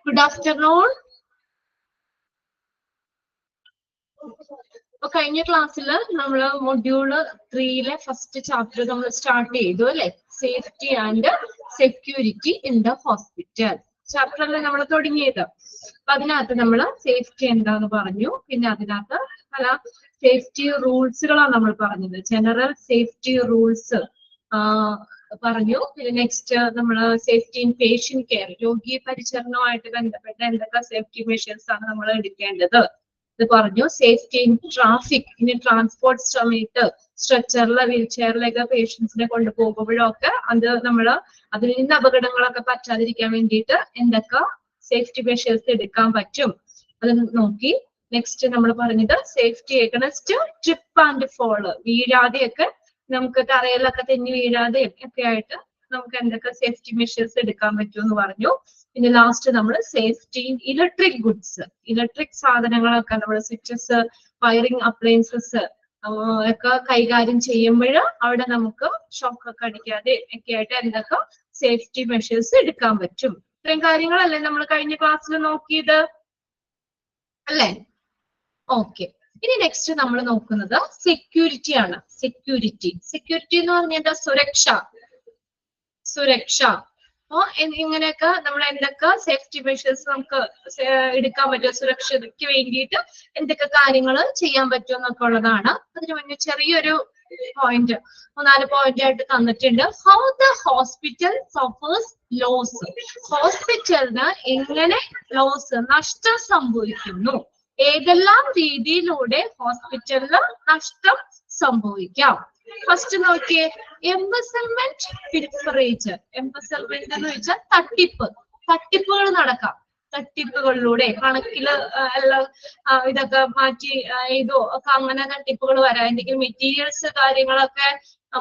Good afternoon. കഴിഞ്ഞ ക്ലാസ്സിൽ നമ്മൾ മൊഡ്യൂള് 3-ലെ ഫസ്റ്റ് ചാപ്റ്റർ നമ്മൾ സ്റ്റാർട്ട് ചെയ്തു അല്ലെ, safety and security in the hospital ചാപ്റ്ററിൽ നമ്മൾ തുടങ്ങിയത്. അപ്പൊ അതിനകത്ത് നമ്മൾ സേഫ്റ്റി എന്താന്ന് പറഞ്ഞു, പിന്നെ അതിനകത്ത് പല സേഫ്റ്റി റൂൾസുകളാണ് നമ്മൾ പറഞ്ഞത്. ജനറൽ സേഫ്റ്റി റൂൾസ് പറഞ്ഞു. പിന്നെ നെക്സ്റ്റ് നമ്മൾ സേഫ്റ്റി ഇൻ പേഷ്യന്റ് കെയർ, രോഗി പരിചരണവുമായിട്ട് ബന്ധപ്പെട്ട എന്തൊക്കെ സേഫ്റ്റി മെഷേഴ്സ് ആണ് നമ്മൾ എടുക്കേണ്ടത് ഇത് പറഞ്ഞു. സേഫ്റ്റി ഇൻ ട്രാഫിക്, ഇനി ട്രാൻസ്പോർട്ട് സമയത്ത് സ്ട്രെച്ചറിലെ വീൽ ചെയറിലൊക്കെ പേഷ്യൻസിനെ കൊണ്ടുപോകുമ്പോഴൊക്കെ അത് നമ്മൾ അതിൽ നിന്ന് അപകടങ്ങളൊക്കെ പറ്റാതിരിക്കാൻ വേണ്ടിയിട്ട് എന്തൊക്കെ സേഫ്റ്റി മെഷേഴ്സ് എടുക്കാൻ പറ്റും അത് നോക്കി. നെക്സ്റ്റ് നമ്മൾ പറഞ്ഞത് safety next trip and fall, വീഴാതെയൊക്കെ നമുക്ക് തറയിലൊക്കെ തെന്നി വീഴാതെയും ഒക്കെ ആയിട്ട് നമുക്ക് എന്തൊക്കെ സേഫ്റ്റി മെഷേഴ്സ് എടുക്കാൻ പറ്റും എന്ന് പറഞ്ഞു. പിന്നെ ലാസ്റ്റ് നമ്മൾ safety in electric goods, electric സാധനങ്ങളൊക്കെ നമ്മൾ സ്വിച്ചസ്, വയറിംഗ് അപ്ലയൻസസ് ഒക്കെ കൈകാര്യം ചെയ്യുമ്പോൾ അവിടെ നമുക്ക് ഷോക്ക് ഒക്കെ അടിക്കാതെ ഒക്കെ ആയിട്ട് എന്തൊക്കെ സേഫ്റ്റി മെഷേഴ്സ് എടുക്കാൻ പറ്റും. ഇത്രയും കാര്യങ്ങളല്ലേ നമ്മൾ കഴിഞ്ഞ ക്ലാസ്സിൽ നോക്കിയത് അല്ലേ? ഓക്കെ, ഇനി നെക്സ്റ്റ് നമ്മൾ നോക്കുന്നത് സെക്യൂരിറ്റി ആണ്. സെക്യൂരിറ്റി എന്ന് പറഞ്ഞാൽ സുരക്ഷ. അപ്പൊ ഇങ്ങനെയൊക്കെ നമ്മൾ എന്തൊക്കെ സേഫ്റ്റി മെഷേഴ്സ് നമുക്ക് എടുക്കാൻ പറ്റും, സുരക്ഷയ്ക്ക് വേണ്ടിയിട്ട് എന്തൊക്കെ കാര്യങ്ങൾ ചെയ്യാൻ പറ്റും എന്നൊക്കെ ഉള്ളതാണ്. അതിന് മുന്നേ ചെറിയൊരു പോയിന്റ്, 4 പോയിന്റ് ആയിട്ട് തന്നിട്ടുണ്ട്. How the hospital suffers loss, ഹോസ്പിറ്റലിന് എങ്ങനെ ലോസ് നഷ്ടം സംഭവിക്കുന്നു, ഏതെല്ലാം രീതിയിലൂടെ ഹോസ്പിറ്റലിന് നഷ്ടം സംഭവിക്കാം. ഫസ്റ്റ് നോക്കിയേ, എംബസൽമെന്റ്, പിൽഫറേജ്. എംബസൽമെന്റ് എന്ന് വെച്ചാൽ തട്ടിപ്പുകൾ നടക്കാം. തട്ടിപ്പുകളിലൂടെ കണക്കില് എല്ലാം ഇതൊക്കെ മാറ്റി എഴുതോ ഒക്കെ അങ്ങനെ തട്ടിപ്പുകൾ വരാം. എന്തെങ്കിലും മെറ്റീരിയൽസ് കാര്യങ്ങളൊക്കെ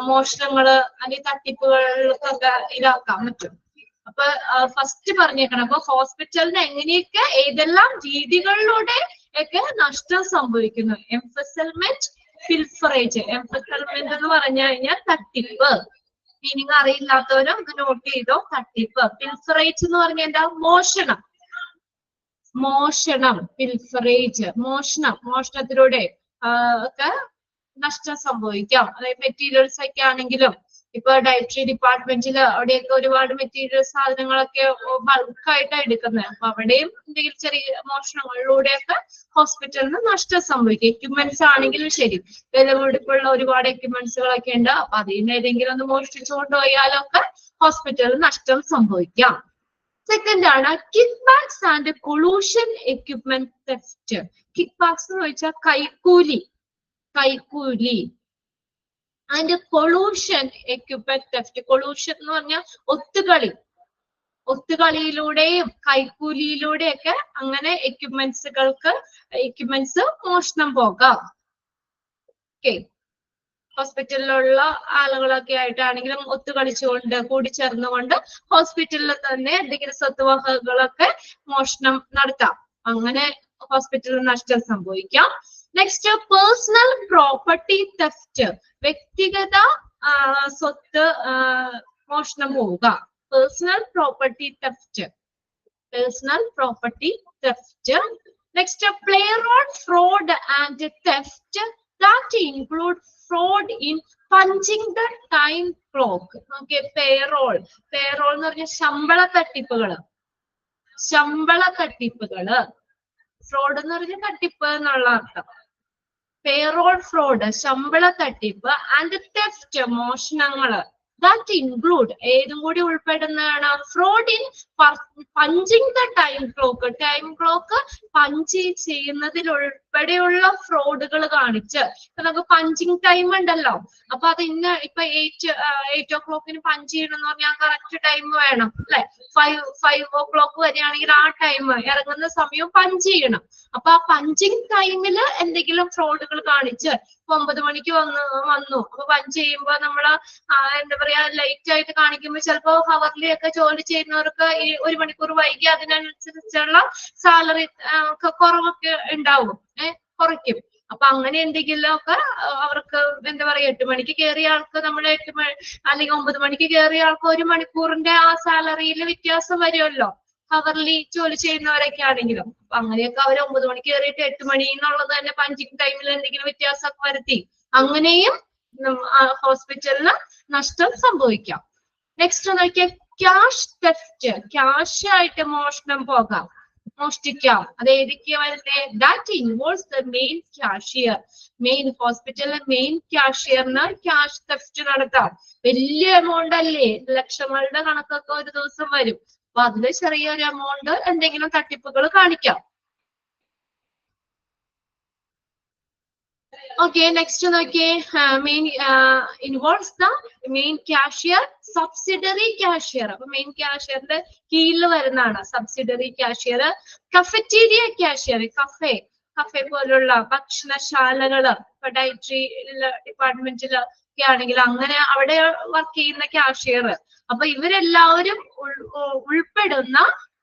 മോഷണങ്ങള് അല്ലെങ്കിൽ തട്ടിപ്പുകൾക്കൊക്കെ ഇതാക്കാൻ പറ്റും. അപ്പൊ ഫസ്റ്റ് പറഞ്ഞേക്കണം, അപ്പൊ ഹോസ്പിറ്റലിന് എങ്ങനെയൊക്കെ ഏതെല്ലാം രീതികളിലൂടെ ഒക്കെ നഷ്ടം സംഭവിക്കുന്നു. എംഫസൽമെന്റ്, പിൽഫറേജ്. എംഫസൽമെന്റ് എന്ന് പറഞ്ഞു കഴിഞ്ഞാൽ തട്ടിപ്പ്, മീനിങ് അറിയില്ലാത്തവരും ഇത് നോട്ട് ചെയ്തോ, തട്ടിപ്പ്. പിൽഫറേജ് എന്ന് പറഞ്ഞാൽ എന്താ? മോഷണം. പിൽഫറേജ് മോഷണത്തിലൂടെ ഒക്കെ നഷ്ടം സംഭവിക്കാം. അതായത് മെറ്റീരിയൽസ് ഒക്കെ ആണെങ്കിലും ഇപ്പൊ ഡയറ്ററി ഡിപ്പാർട്ട്മെന്റിൽ അവിടെയൊക്കെ ഒരുപാട് മെറ്റീരിയൽ സാധനങ്ങളൊക്കെ ബൾക്കായിട്ടാണ് എടുക്കുന്നത്. അപ്പൊ അവിടെയും എന്തെങ്കിലും ചെറിയ മോഷണങ്ങളിലൂടെയൊക്കെ ഹോസ്പിറ്റലിന് നഷ്ടം സംഭവിക്കും. എക്യുപ്മെന്റ്സ് ആണെങ്കിലും ശരി, വിലപിടിപ്പുള്ള ഒരുപാട് എക്യുപ്മെന്റ്സുകളൊക്കെ ഉണ്ട്. അപ്പൊ അതിന് ഏതെങ്കിലും ഒന്ന് മോഷ്ടിച്ചു കൊണ്ടുപോയാലൊക്കെ ഹോസ്പിറ്റലിന് നഷ്ടം സംഭവിക്കാം. സെക്കൻഡ് ആണ് kickbacks and collusion equipment theft. Kickbacks എന്ന് വെച്ചാൽ കൈക്കൂലി അതിന്റെ കൊളൂഷൻ എക്യുപ്മെന്റ് തെഫ്റ്റ്. കൊളൂഷൻ എന്ന് പറഞ്ഞാൽ ഒത്തുകളിയിലൂടെയും കൈക്കൂലിയിലൂടെയൊക്കെ അങ്ങനെ എക്യുപ്മെന്റ്സ് മോഷണം പോകാം. ഓക്കെ, ഹോസ്പിറ്റലിലുള്ള ആളുകളൊക്കെ ആയിട്ടാണെങ്കിലും ഒത്തുകളിച്ചുകൊണ്ട് കൂടിച്ചേർന്നുകൊണ്ട് ഹോസ്പിറ്റലിൽ തന്നെ എന്തെങ്കിലും സ്വത്തുവകകളൊക്കെ മോഷണം നടത്താം. അങ്ങനെ ഹോസ്പിറ്റലിൽ നഷ്ടം സംഭവിക്കാം. നെക്സ്റ്റ് പേഴ്സണൽ പ്രോപ്പർട്ടി തെഫ്റ്റ്, വ്യക്തിഗത സ്വത്ത് മോഷണം പോവുക. Personal property theft. Next play role fraud and theft that include fraud in punching the time clock. Okay, payroll എന്ന് പറഞ്ഞ ശമ്പള തട്ടിപ്പുകള്. ഫ്രോഡ് എന്ന് പറഞ്ഞ തട്ടിപ്പ് എന്നുള്ള അർത്ഥം. പേറോൾ ഫ്രോഡ് ശമ്പള തട്ടിപ്പ്, ആൻഡ് തെഫ്റ്റ് മോഷണങ്ങള്. ദാറ്റ് ഇൻക്ലൂഡ് ഏതും കൂടി ഉൾപ്പെടുന്നതാണ് fraud in punching the time clock punch ചെയ്യുന്നതിൽ ഉൾപ്പെടെയുള്ള ഫ്രോഡുകൾ കാണിച്ച്. നമുക്ക് പഞ്ചിങ് ടൈം ഉണ്ടല്ലോ, അപ്പൊ അത് ഇപ്പൊ 8 o'clock പഞ്ച് ചെയ്യണം എന്ന് പറഞ്ഞാൽ കറക്റ്റ് ടൈം വേണം അല്ലെ. 5 o'clock വരെയാണെങ്കിൽ ആ ടൈം ഇറങ്ങുന്ന സമയം പഞ്ച് ചെയ്യണം. അപ്പൊ ആ പഞ്ചിങ് ടൈമില് എന്തെങ്കിലും ഫ്രോഡുകൾ കാണിച്ച് 9 മണിക്ക് വന്നു അപ്പൊ പഞ്ച് ചെയ്യുമ്പോ നമ്മള് എന്താ പറയാ ലൈറ്റ് ആയിട്ട് കാണിക്കുമ്പോൾ ചിലപ്പോ ഹവർലി ഒക്കെ ജോലി ചെയ്യുന്നവർക്ക് ഈ 1 മണിക്കൂർ വൈകി അതിനനുസരിച്ചുള്ള സാലറി കുറവൊക്കെ ഉണ്ടാവും, കുറയ്ക്കും. അപ്പൊ അങ്ങനെ എന്തെങ്കിലും ഒക്കെ അവർക്ക് എന്താ പറയാ 8 മണിക്ക് കയറിയ ആൾക്ക് നമ്മൾ 8 മണി അല്ലെങ്കിൽ 9 മണിക്ക് കയറിയ ആൾക്ക് 1 മണിക്കൂറിന്റെ ആ സാലറിയിൽ വ്യത്യാസം വരുമല്ലോ, ഹവർലി ജോലി ചെയ്യുന്നവരൊക്കെ ആണെങ്കിലും. അപ്പൊ അങ്ങനെയൊക്കെ അവർ 9 മണിക്ക് കയറിയിട്ട് 8 മണി എന്നുള്ളത് തന്നെ പഞ്ചിങ് ടൈമിൽ എന്തെങ്കിലും വ്യത്യാസമൊക്കെ വരുത്തി അങ്ങനെയും ഹോസ്പിറ്റലിന് നഷ്ടം സംഭവിക്കാം. നെക്സ്റ്റ് നോക്കിയാൽ ക്യാഷ് തെഫ്റ്റ്, ക്യാഷ് ആയിട്ട് മോഷ്ടിക്കാം. അത് ഏതൊക്കെയാ വരുന്നത്? That involves the main cashier. Main ഹോസ്പിറ്റലിലെ മെയിൻ കാഷ്യറിന് ക്യാഷ് തെഫ്റ്റ് നടത്താം. വലിയ എമൗണ്ട് അല്ലേ, ലക്ഷങ്ങളുടെ കണക്കൊക്കെ ഒരു ദിവസം വരും. അപ്പൊ അതില് ചെറിയൊരു എമൗണ്ട് എന്തെങ്കിലും തട്ടിപ്പുകൾ കാണിക്കാം. Okay, next നോക്കിയേ, main involves the main cashier, subsidiary cashier. അപ്പൊ മെയിൻ കാഷ്യറിന്റെ കീഴിൽ വരുന്നതാണ് subsidiary cashier. Cafeteria cashier, cafe പോലുള്ള ഭക്ഷണശാലകള്, ഇപ്പൊ ഡയറ്ററി ഡിപ്പാർട്ട്മെന്റിൽ ഒക്കെ ആണെങ്കിൽ അങ്ങനെ അവിടെ വർക്ക് ചെയ്യുന്ന കാഷ്യർ. അപ്പൊ ഇവരെല്ലാവരും ഉൾപ്പെടുന്ന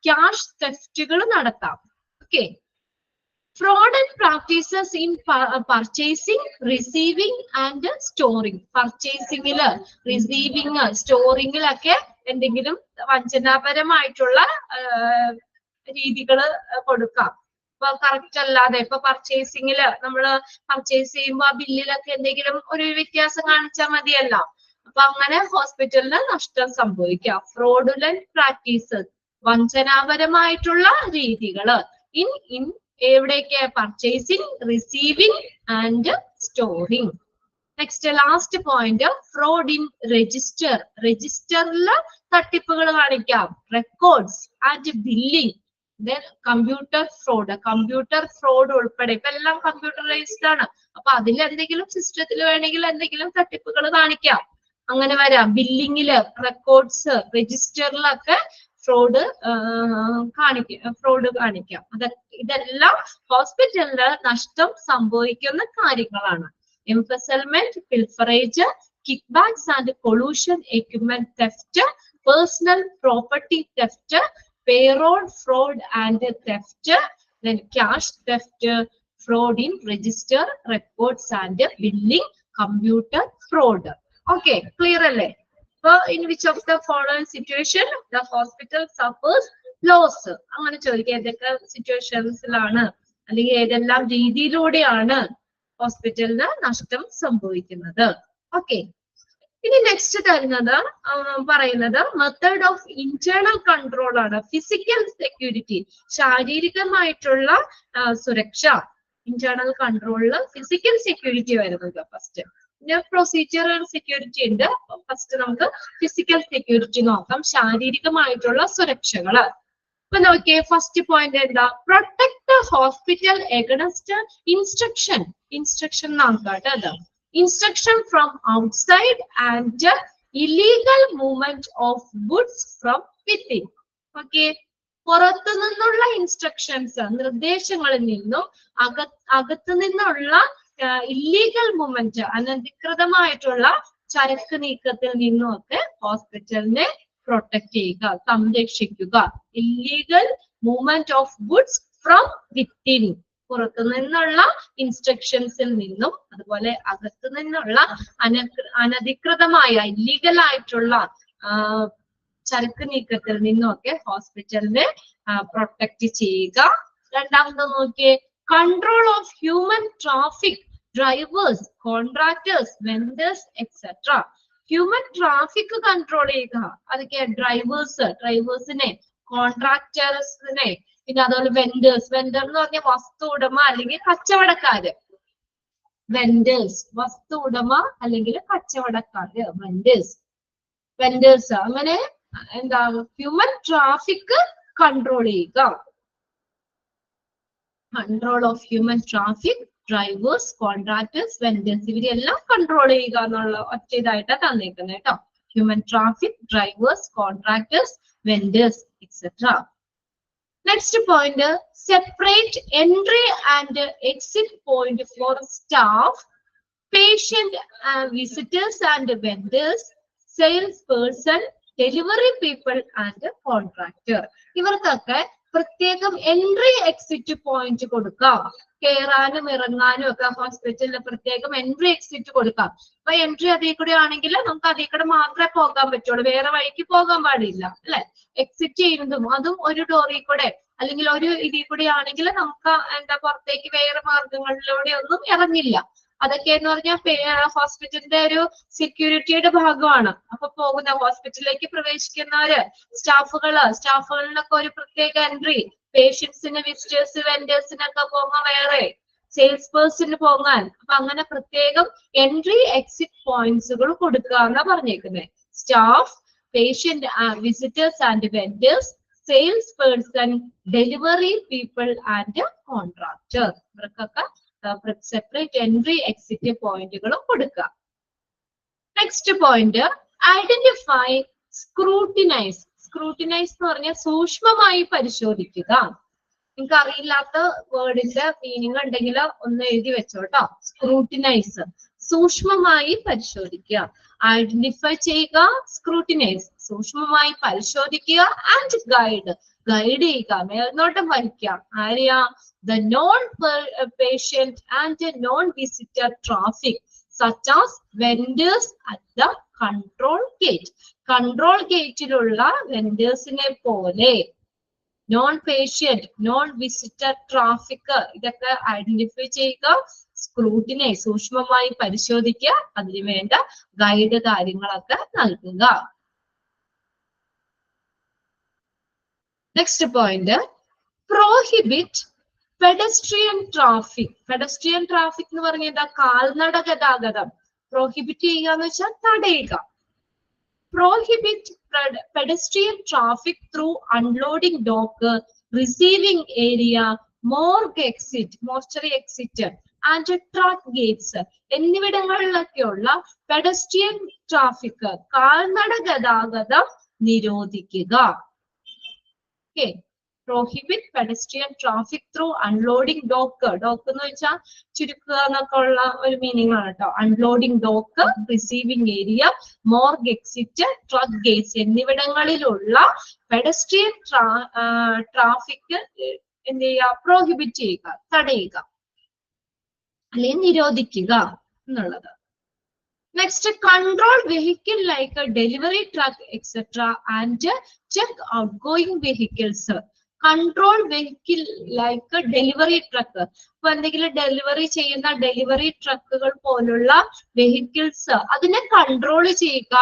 ക്യാഷ് തെഫ്റ്റുകൾ നടത്താം. Okay. Fraudulent practices in purchasing, receiving and storing. Purchasingല്, receiving, storingലൊക്കെ എന്തെങ്കിലും വഞ്ചനാപരമായിട്ടുള്ള രീതികൾ കൊടുക്കാം. ഇപ്പൊ കറക്റ്റ് അല്ലാതെ, ഇപ്പൊ പർച്ചേസിംഗില് നമ്മള് പർച്ചേസ് ചെയ്യുമ്പോ ആ ബില്ലിലൊക്കെ എന്തെങ്കിലും ഒരു വ്യത്യാസം കാണിച്ചാൽ മതിയല്ലോ. അപ്പൊ അങ്ങനെ ഹോസ്പിറ്റലിന് നഷ്ടം സംഭവിക്കാം. ഫ്രോഡുലന്റ് പ്രാക്ടീസസ്, വഞ്ചനാപരമായിട്ടുള്ള രീതികള് ഇൻ എവിടെയൊക്കെ? Purchasing, receiving and storing. Next last point, fraud in register. രജിസ്റ്ററില് തട്ടിപ്പുകൾ കാണിക്കാം. Records and billing. Computer fraud ഉൾപ്പെടെ ഇപ്പൊ എല്ലാം കമ്പ്യൂട്ടറൈസ്ഡ് ആണ്. അപ്പൊ അതിൽ എന്തെങ്കിലും സിസ്റ്റത്തിൽ വേണമെങ്കിൽ എന്തെങ്കിലും തട്ടിപ്പുകൾ കാണിക്കാം. അങ്ങനെ വരാം. ബില്ലിങ്ങില്, റെക്കോർഡ്സ്, രജിസ്റ്ററിലൊക്കെ ഫ്രോഡ് കാണിക്കാം. ഇതെല്ലാം ഹോസ്പിറ്റലിന് നഷ്ടം സംഭവിക്കുന്ന കാര്യങ്ങളാണ്. Embezzlement, pilferage, kickbacks and collusion, equipment theft, personal property theft, payroll fraud and theft, then cash theft, fraud in register, records and billing, computer fraud. Okay, clear അല്ലേ? So in which of the following situation the hospital suffers loss? അങ്ങനെ ചോദിക്കുക, ഏതൊക്കെ സിറ്റുവേഷൻസിലാണ് അല്ലെങ്കിൽ ഏതെല്ലാം രീതിയിലൂടെയാണ് ഹോസ്പിറ്റലിന് നഷ്ടം സംഭവിക്കുന്നത്? Okay. ഇനി next പറയുന്നത് മെത്തേഡ് ഓഫ് ഇന്റേണൽ കൺട്രോൾ ആണ്. ഫിസിക്കൽ സെക്യൂരിറ്റി, ശാരീരികമായിട്ടുള്ള സുരക്ഷ. ഇന്റേണൽ കൺട്രോളില് ഫിസിക്കൽ സെക്യൂരിറ്റി വരുന്നത് ഫസ്റ്റ്. പിന്നെ പ്രൊസീജിയറൽ സെക്യൂരിറ്റി ഉണ്ട്. ഫസ്റ്റ് നമുക്ക് ഫിസിക്കൽ സെക്യൂരിറ്റി നോക്കാം, ശാരീരികമായിട്ടുള്ള സുരക്ഷകള്. ഇപ്പൊ നോക്കിയേ, ഫസ്റ്റ് പോയിന്റ് എന്താ? Protect the hospital against instruction നോക്കാട്ടെ. അത് instruction from outside and illegal movement of goods from within. Okay, പുറത്തു നിന്നുള്ള ഇൻസ്ട്രക്ഷൻസ്, നിർദ്ദേശങ്ങളിൽ നിന്നും അകത്തു നിന്നുള്ള ഇല്ലീഗൽ മൂവ്മെന്റ്, അനധികൃതമായിട്ടുള്ള ചരക്ക് നീക്കത്തിൽ നിന്നും ഒക്കെ ഹോസ്പിറ്റലിനെ പ്രൊട്ടക്ട് ചെയ്യുക, സംരക്ഷിക്കുക. Illegal movement of goods from within, പുറത്തു നിന്നുള്ള ഇൻസ്ട്രക്ഷൻസിൽ നിന്നും അതുപോലെ അകത്തു നിന്നുള്ള അനധികൃതമായ ഇല്ലീഗൽ ആയിട്ടുള്ള ചരക്ക് നീക്കത്തിൽ നിന്നും ഒക്കെ ഹോസ്പിറ്റലിനെ പ്രൊട്ടക്ട് ചെയ്യുക. രണ്ടാമത് നോക്കിയേ, control of human traffic, drivers, contractors, vendors etcetera. Human traffic control ചെയ്യുക. അതൊക്കെ ഡ്രൈവേഴ്സിനെ, കോൺട്രാക്ടേഴ്സിനെ, പിന്നെ അതുപോലെ വെൻഡർ എന്ന് പറഞ്ഞ വസ്തു ഉടമ അല്ലെങ്കിൽ കച്ചവടക്കാര്. വസ്തു ഉടമ അല്ലെങ്കിൽ കച്ചവടക്കാര്, വെൻഡേഴ്സ്. അങ്ങനെ എന്താ, ഹ്യൂമൻ ട്രാഫിക് കൺട്രോൾ ചെയ്യുക. Control of human traffic, drivers, contractors, vendors, ഇവരെല്ലാം കൺട്രോൾ ചെയ്യുക എന്നുള്ള ഒറ്റ ഇതായിട്ടാണ് തന്നേക്കുന്നത് കേട്ടോ. Human traffic, drivers, contractors, vendors etcetera. Next point, separate entry and exit point for staff, patient, visitors and vendors, salesperson, delivery people and contractor. ഇവർക്കൊക്കെ പ്രത്യേകം entry exit point കൊടുക്കാം. കയറാനും ഇറങ്ങാനും ഒക്കെ ഹോസ്പിറ്റലിൽ പ്രത്യേകം എൻട്രി എക്സിറ്റ് കൊടുക്കാം. അപ്പൊ എൻട്രി അതിൽ കൂടെ ആണെങ്കിൽ നമുക്ക് അതിൽ കൂടെ മാത്രമേ പോകാൻ പറ്റുള്ളൂ, വേറെ വഴിക്ക് പോകാൻ പാടില്ല അല്ലെ. എക്സിറ്റ് ചെയ്യുന്നതും അതും ഒരു ഡോറിൽ കൂടെ അല്ലെങ്കിൽ ഒരു ഇതിൽ കൂടെ ആണെങ്കിൽ നമുക്ക് എന്താ പുറത്തേക്ക് വേറെ മാർഗങ്ങളിലൂടെ ഒന്നും ഇറങ്ങില്ല. അതൊക്കെ എന്ന് പറഞ്ഞാൽ ഹോസ്പിറ്റലിന്റെ ഒരു സെക്യൂരിറ്റിയുടെ ഭാഗമാണ്. അപ്പൊ പോകുന്ന ഹോസ്പിറ്റലിലേക്ക് പ്രവേശിക്കുന്നവര് സ്റ്റാഫുകളിലൊക്കെ ഒരു പ്രത്യേക എൻട്രി, പേഷ്യൻസിന്, വിസിറ്റേഴ്സ്, വെൻഡേഴ്സിനൊക്കെ പോകാൻ വേറെ, സെയിൽസ് പേഴ്സണിന് പോകാൻ. അപ്പൊ അങ്ങനെ പ്രത്യേകം എൻട്രി എക്സിറ്റ് പോയിന്റ്സുകൾ കൊടുക്കുക എന്നാ പറഞ്ഞേക്കുന്നത്. Staff, patient, visitors and vendors, sales person, delivery people and contractor, ഇവർക്കൊക്കെ സെപ്പറേറ്റ് എൻട്രി എക്സിറ്റ് പോയിന്റുകളും കൊടുക്കുക. Next point, identify, scrutinise. Scrutinise എന്ന് പറഞ്ഞാൽ സൂക്ഷ്മമായി പരിശോധിക്കുക. നിങ്ങൾക്ക് അറിയില്ലാത്ത വേർഡിന്റെ മീനിങ് ഉണ്ടെങ്കിൽ ഒന്ന് എഴുതി വെച്ചോട്ടോ. സ്ക്രൂട്ടിനൈസ്, സൂക്ഷ്മമായി പരിശോധിക്കുക. ഐഡന്റിഫൈ ചെയ്യുക, സ്ക്രൂട്ടിനൈസ്, സൂക്ഷ്മമായി പരിശോധിക്കുക. ആൻഡ് ഗൈഡ്, ഗൈഡ് ചെയ്യുക, മേൽനോട്ടം വഹിക്കുക. ആരെയാ? The non-patient and non-visitor traffic, such as vendors at the control gate. Control gateലുള്ള വെൻഡേഴ്സിനെ പോലെ non-patient, non-visitor traffic ഇതൊക്കെ ഐഡന്റിഫൈ ചെയ്യുക. സ്ക്രൂട്ടിനെ സൂക്ഷ്മമായി പരിശോധിക്കുക. അതിനു വേണ്ട ഗൈഡ് കാര്യങ്ങളൊക്കെ നൽകുക. Next point, prohibit pedestrian traffic. Pedestrian traffic എന്ന് പറഞ്ഞാൽ എന്താ? കാൽനട ഗതാഗതം പ്രോഹിബിറ്റ് ചെയ്യുക എന്ന് വെച്ചാൽ തടയുക. Prohibit pedestrian traffic through unloading dock, receiving area, morgue exit, mortuary exit and truck gates എന്നിവിടങ്ങളിലൊക്കെയുള്ള പെഡസ്ട്രിയൻ ട്രാഫിക്, കാൽനട ഗതാഗതം നിരോധിക്കുക. Okay, prohibit pedestrian traffic through unloading dock. Dock എന്ന് വെച്ചാൽ ചുരുക്കുക എന്നൊക്കെ ഉള്ള ഒരു മീനിങ് ആണ് കേട്ടോ. Unloading dock, receiving area, morgue exit, truck gates എന്നിവിടങ്ങളിലുള്ള പെഡസ്ട്രിയൻ ട്രാഫിക് എന്ത് ചെയ്യുക? പ്രോഹിബിറ്റ് ചെയ്യുക, തടയുക അല്ലെങ്കിൽ നിരോധിക്കുക എന്നുള്ളത്. Next, control vehicle like a delivery truck, etc. and check outgoing vehicles. Control vehicle like a delivery truck. ഇപ്പൊ എന്തെങ്കിലും ഡെലിവറി ചെയ്യുന്ന ഡെലിവറി ട്രക്കുകൾ പോലുള്ള വെഹിക്കിൾസ് അതിനെ കൺട്രോൾ ചെയ്യുക.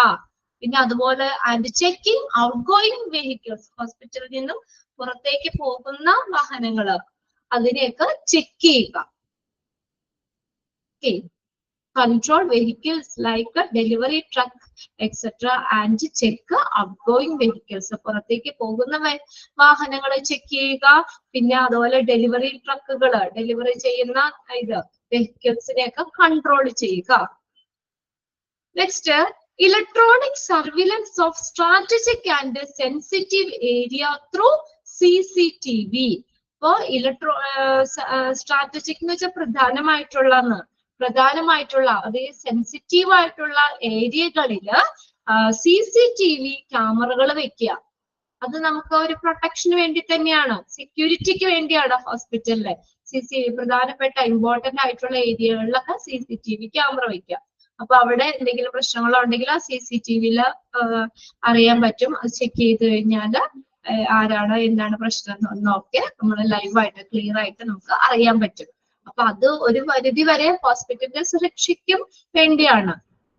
പിന്നെ അതുപോലെ and checking out going vehicles, ഹോസ്പിറ്റലിൽ നിന്നും പുറത്തേക്ക് പോകുന്ന വാഹനങ്ങൾ അതിനെയൊക്കെ ചെക്ക് ചെയ്യുക. Okay, control vehicles like a delivery truck, etc. and check outgoing vehicles. പുറത്തേക്ക് പോകുന്ന വാഹനങ്ങളെ ചെക്ക് ചെയ്യുക. പിന്നെ അതുപോലെ ഡെലിവറി ട്രക്കുകൾ, ഡെലിവറി ചെയ്യുന്ന ഇത് വെഹിക്കിൾസിനെയൊക്കെ കൺട്രോൾ ചെയ്യുക. Next, electronic surveillance of strategic and sensitive area through CCTV. ഇപ്പോ സ്ട്രാറ്റജിക് എന്ന് വെച്ചാൽ പ്രധാനമായിട്ടുള്ള അതായത് സെൻസിറ്റീവ് ആയിട്ടുള്ള ഏരിയകളില് CCTV ക്യാമറകൾ വെക്കുക. അത് നമുക്ക് ഒരു പ്രൊട്ടക്ഷന് വേണ്ടി തന്നെയാണ്, സെക്യൂരിറ്റിക്ക് വേണ്ടിയാണ് ഹോസ്പിറ്റലിലെ പ്രധാനപ്പെട്ട ഇമ്പോർട്ടന്റ് ആയിട്ടുള്ള ഏരിയകളിലൊക്കെ CCTV ക്യാമറ വെക്കുക. അപ്പൊ അവിടെ എന്തെങ്കിലും പ്രശ്നങ്ങളോ ഉണ്ടെങ്കിൽ ആ CCTVയില് അറിയാൻ പറ്റും. അത് ചെക്ക് ചെയ്ത് കഴിഞ്ഞാൽ ആരാണ് എന്താണ് പ്രശ്നം എന്നൊക്കെ നമ്മൾ ലൈവായിട്ട് ക്ലിയർ ആയിട്ട് നമുക്ക് അറിയാൻ പറ്റും. അപ്പൊ അത് ഒരു പരിധി വരെ ഹോസ്പിറ്റലിന്റെ സുരക്ഷയ്ക്കും വേണ്ടിയാണ്.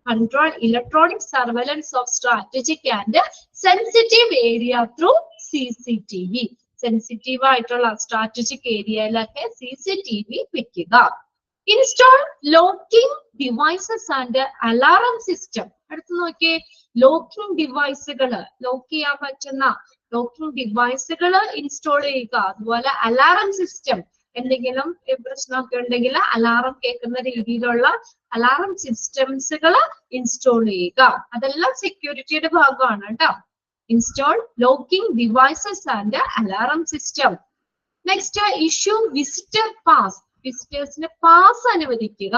Control electronic surveillance of strategic and sensitive area through CCTV. Sensitive ആയിട്ടുള്ള സ്ട്രാറ്റജിക് ഏരിയയിലൊക്കെ CCTV വെക്കുക. Install locking devices and alarm system. അടുത്ത് നോക്കിയേ, ലോക്കിംഗ് ഡിവൈസുകൾ, ലോക്ക് ചെയ്യാൻ പറ്റുന്ന ലോക്കിംഗ് ഡിവൈസുകൾ ഇൻസ്റ്റാൾ ചെയ്യുക. അതുപോലെ അലാറം സിസ്റ്റം, എന്തെങ്കിലും പ്രശ്നമൊക്കെ ഉണ്ടെങ്കിൽ അലാറം കേൾക്കുന്ന രീതിയിലുള്ള അലാറം സിസ്റ്റംസുകൾ ഇൻസ്റ്റാൾ ചെയ്യുക. അതെല്ലാം സെക്യൂരിറ്റിയുടെ ഭാഗമാണ് കേട്ടോ. Install locking devices and alarm system. Next, issue visitor pass. വിസിറ്റേഴ്സിന് പാസ് അനുവദിക്കുക.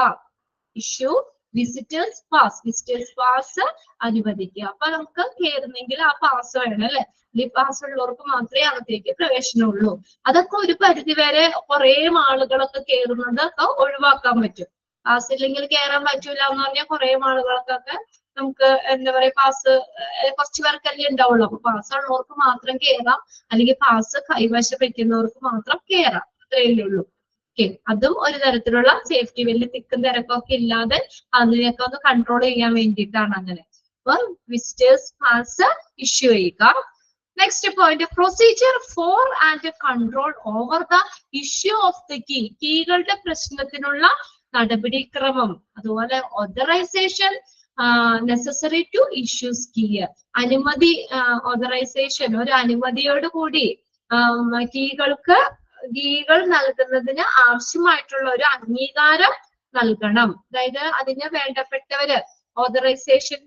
ഇഷ്യൂ വിസിറ്റേഴ്സ് പാസ് അനുവദിക്കുക. അപ്പൊ നമുക്ക് കയറുന്നെങ്കിൽ ആ പാസ് വേണം അല്ലെ. ഈ പാസ് ഉള്ളവർക്ക് മാത്രമേ അകത്തേക്ക് പ്രവേശനമുള്ളൂ. അതൊക്കെ ഒരു പരിധി വരെ കുറെ ആളുകളൊക്കെ കയറുന്നത് ഒക്കെ ഒഴിവാക്കാൻ പറ്റും. പാസ് ഇല്ലെങ്കിൽ കയറാൻ പറ്റൂല എന്ന് പറഞ്ഞാൽ കുറെ ആളുകൾക്കൊക്കെ നമുക്ക് എന്താ പറയാ പാസ് കുറച്ചു പേർക്കല്ലേ ഉണ്ടാവുള്ളൂ. അപ്പൊ പാസ് ഉള്ളവർക്ക് മാത്രം കയറാം, അല്ലെങ്കിൽ പാസ് കൈവശം വെക്കുന്നവർക്ക് മാത്രം കയറാം, അത്രയല്ലേ ഉള്ളൂ. ഓക്കെ, അതും ഒരു തരത്തിലുള്ള സേഫ്റ്റി, വലിയ തിക്കും തിരക്കൊക്കെ ഇല്ലാതെ അതിനെയൊക്കെ ഒന്ന് കൺട്രോൾ ചെയ്യാൻ വേണ്ടിയിട്ടാണ് അങ്ങനെ. അപ്പൊ വിസിറ്റേഴ്സ് പാസ് ഇഷ്യൂ ചെയ്യുക. Next point, procedure for and control over the issue of the കീകളുടെ പ്രശ്നത്തിനുള്ള നടപടിക്രമം. അതുപോലെ authorization necessary to issues key, അനുമതി, ഓതറൈസേഷൻ, ഒരു അനുമതിയോട് കൂടി കീകൾ നൽകുന്നതിന് ആവശ്യമായിട്ടുള്ള ഒരു അംഗീകാരം നൽകണം. അതായത് അതിന് വേണ്ടപ്പെട്ടവര് ഓതറൈസേഷൻ